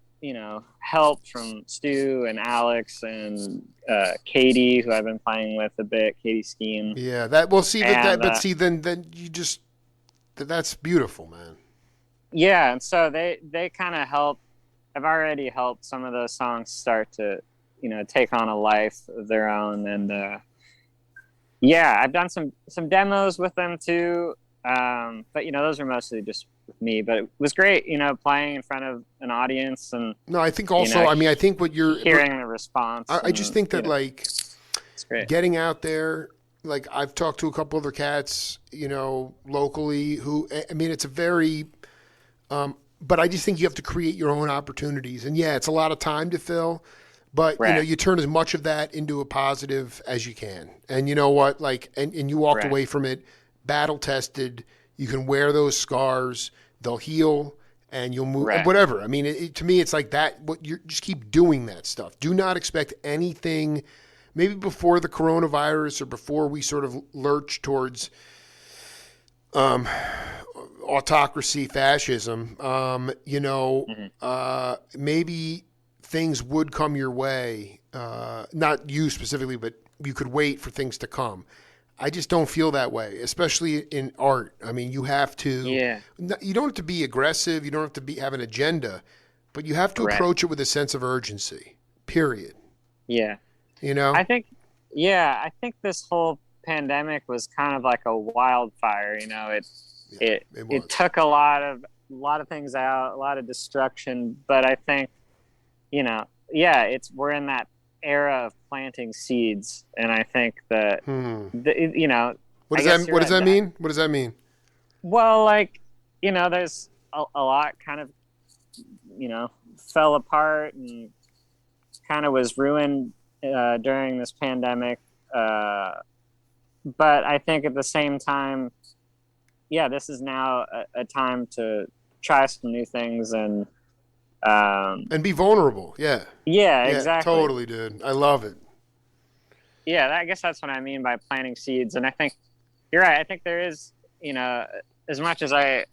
help from Stu and Alex and Katie, who I've been playing with a bit, Katie Skeen. Yeah, then you just that's beautiful, man. Yeah, and so they kind of help. I've already helped some of those songs start to take on a life of their own, and yeah, I've done some demos with them too, but those are mostly just with me. But it was great, playing in front of an audience, and no, I think also, I think what you're hearing the response. I just think that like it's great. Getting out there. Like I've talked to a couple other cats, locally who, it's a very, but I just think you have to create your own opportunities. And yeah, it's a lot of time to fill, but right. You turn as much of that into a positive as you can. And you know what, and you walked right. away from it battle tested. You can wear those scars, they'll heal, and you'll move, right. whatever. To me, it's like that. What you just keep doing that stuff. Do not expect anything. Maybe before the coronavirus or before we sort of lurch towards autocracy, fascism, maybe things would come your way. Not you specifically, but you could wait for things to come. I just don't feel that way, especially in art. You have to. Yeah. You don't have to be aggressive. You don't have to have an agenda, but you have to Correct. approach it with a sense of urgency. Period. Yeah. I think this whole pandemic was kind of like a wildfire. It took a lot of things out, a lot of destruction. But I think, we're in that era of planting seeds, and I think that What does that mean? What does that mean? Well, there's a lot kind of fell apart and kind of was ruined during this pandemic, but I think at the same time, this is now a time to try some new things and be vulnerable. Yeah, exactly, totally, dude. I love it. I guess that's what I mean by planting seeds. And I think you're right. I think there is, as much as I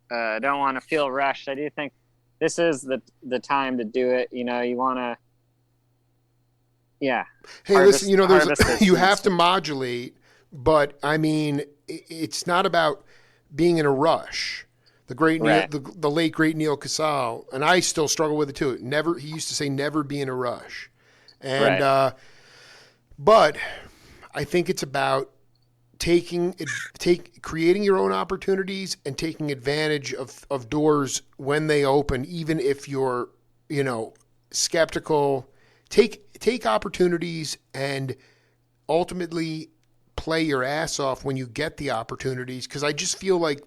don't want to feel rushed, I do think this is the time to do it. You want to. Yeah. Hey, listen, you have to modulate, but it's not about being in a rush. The great right. the late great Neil Casal, and I still struggle with it too. He used to say never be in a rush. And right. But I think it's about creating your own opportunities and taking advantage of doors when they open, even if you're, skeptical. Take opportunities and ultimately play your ass off when you get the opportunities. Because I just feel like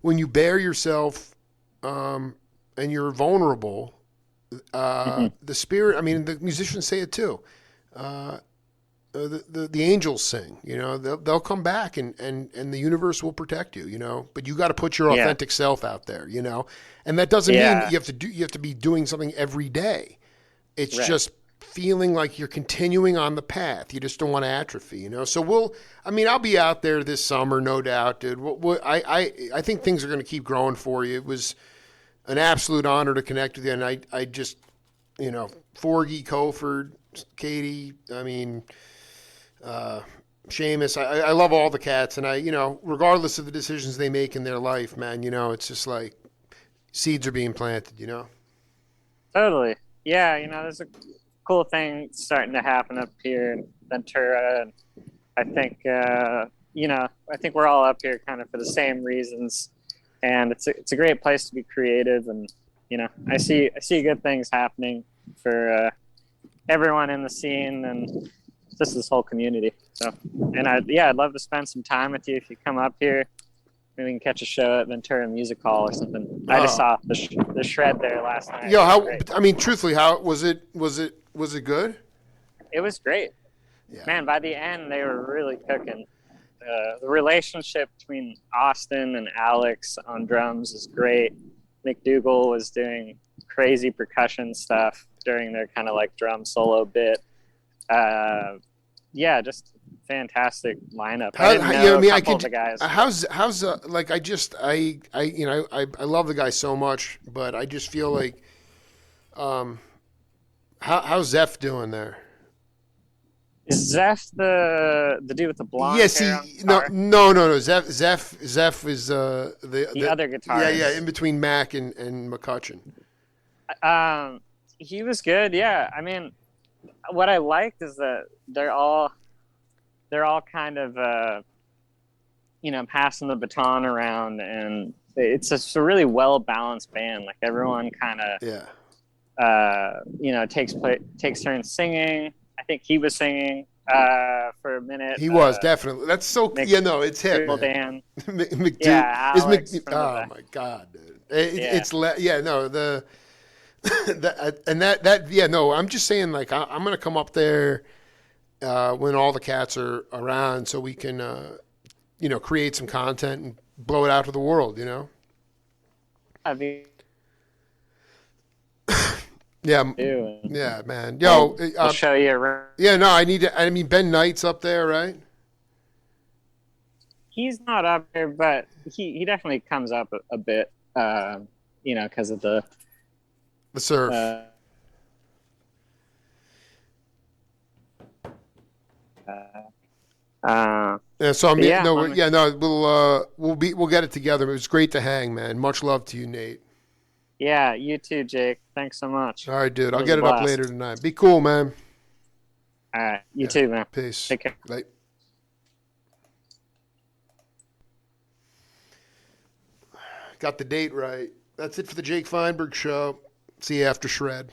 when you bare yourself and you're vulnerable, the spirit. The musicians say it too. The angels sing. They'll come back and the universe will protect you. But you got to put your authentic self out there. And that doesn't mean you have to be doing something every day. It's right. just feeling like you're continuing on the path. You just don't want to atrophy, So I'll be out there this summer, no doubt, dude. I think things are going to keep growing for you. It was an absolute honor to connect with you, and I just, Forgy, Colford, Katie, Seamus. I love all the cats, and regardless of the decisions they make in their life, man, it's just like, seeds are being planted, you know? Totally. Yeah, there's a cool thing starting to happen up here in Ventura, and I think I think we're all up here kind of for the same reasons, and it's a great place to be creative, and I see good things happening for everyone in the scene and just this whole community. So, and I'd love to spend some time with you if you come up here. Maybe we can catch a show at Ventura Music Hall or something. I just saw the shred there last night. Yo, I mean, truthfully, how was it? Was it good? It was great. Yeah. Man, by the end, they were really cooking. The relationship between Austin and Alex on drums is great. McDougal was doing crazy percussion stuff during their kind of like drum solo bit. Yeah, just fantastic lineup. I didn't know a couple of the guys. How's like I love the guy so much, but I just feel like how's Zeph doing there? Is Zeph the dude with the blonde hair on no. Zeph is the other guitarist. Yeah, in between Mac and McCutcheon. He was good. Yeah, I mean, what I liked is that they're all kind of passing the baton around, and it's just a really well balanced band. Like everyone kind of takes turns singing. I think he was singing for a minute. He was definitely. That's so. It's him. Dan. Alex oh my God, dude! I'm just saying, like, I'm gonna come up there when all the cats are around, so we can, create some content and blow it out to the world. Yeah, man. Yo, I'll show you around. Yeah, no, I mean, Ben Knight's up there, right? He's not up there, but he definitely comes up a bit, because of the surf. So I mean, we'll get it together. It was great to hang, man. Much love to you, Nate. Yeah, you too, Jake. Thanks so much. All right, dude. I'll get it up later tonight. Be cool, man. All right. You too, man. Peace. Take care. Bye. Got the date right. That's it for the Jake Feinberg Show. See you after Shred.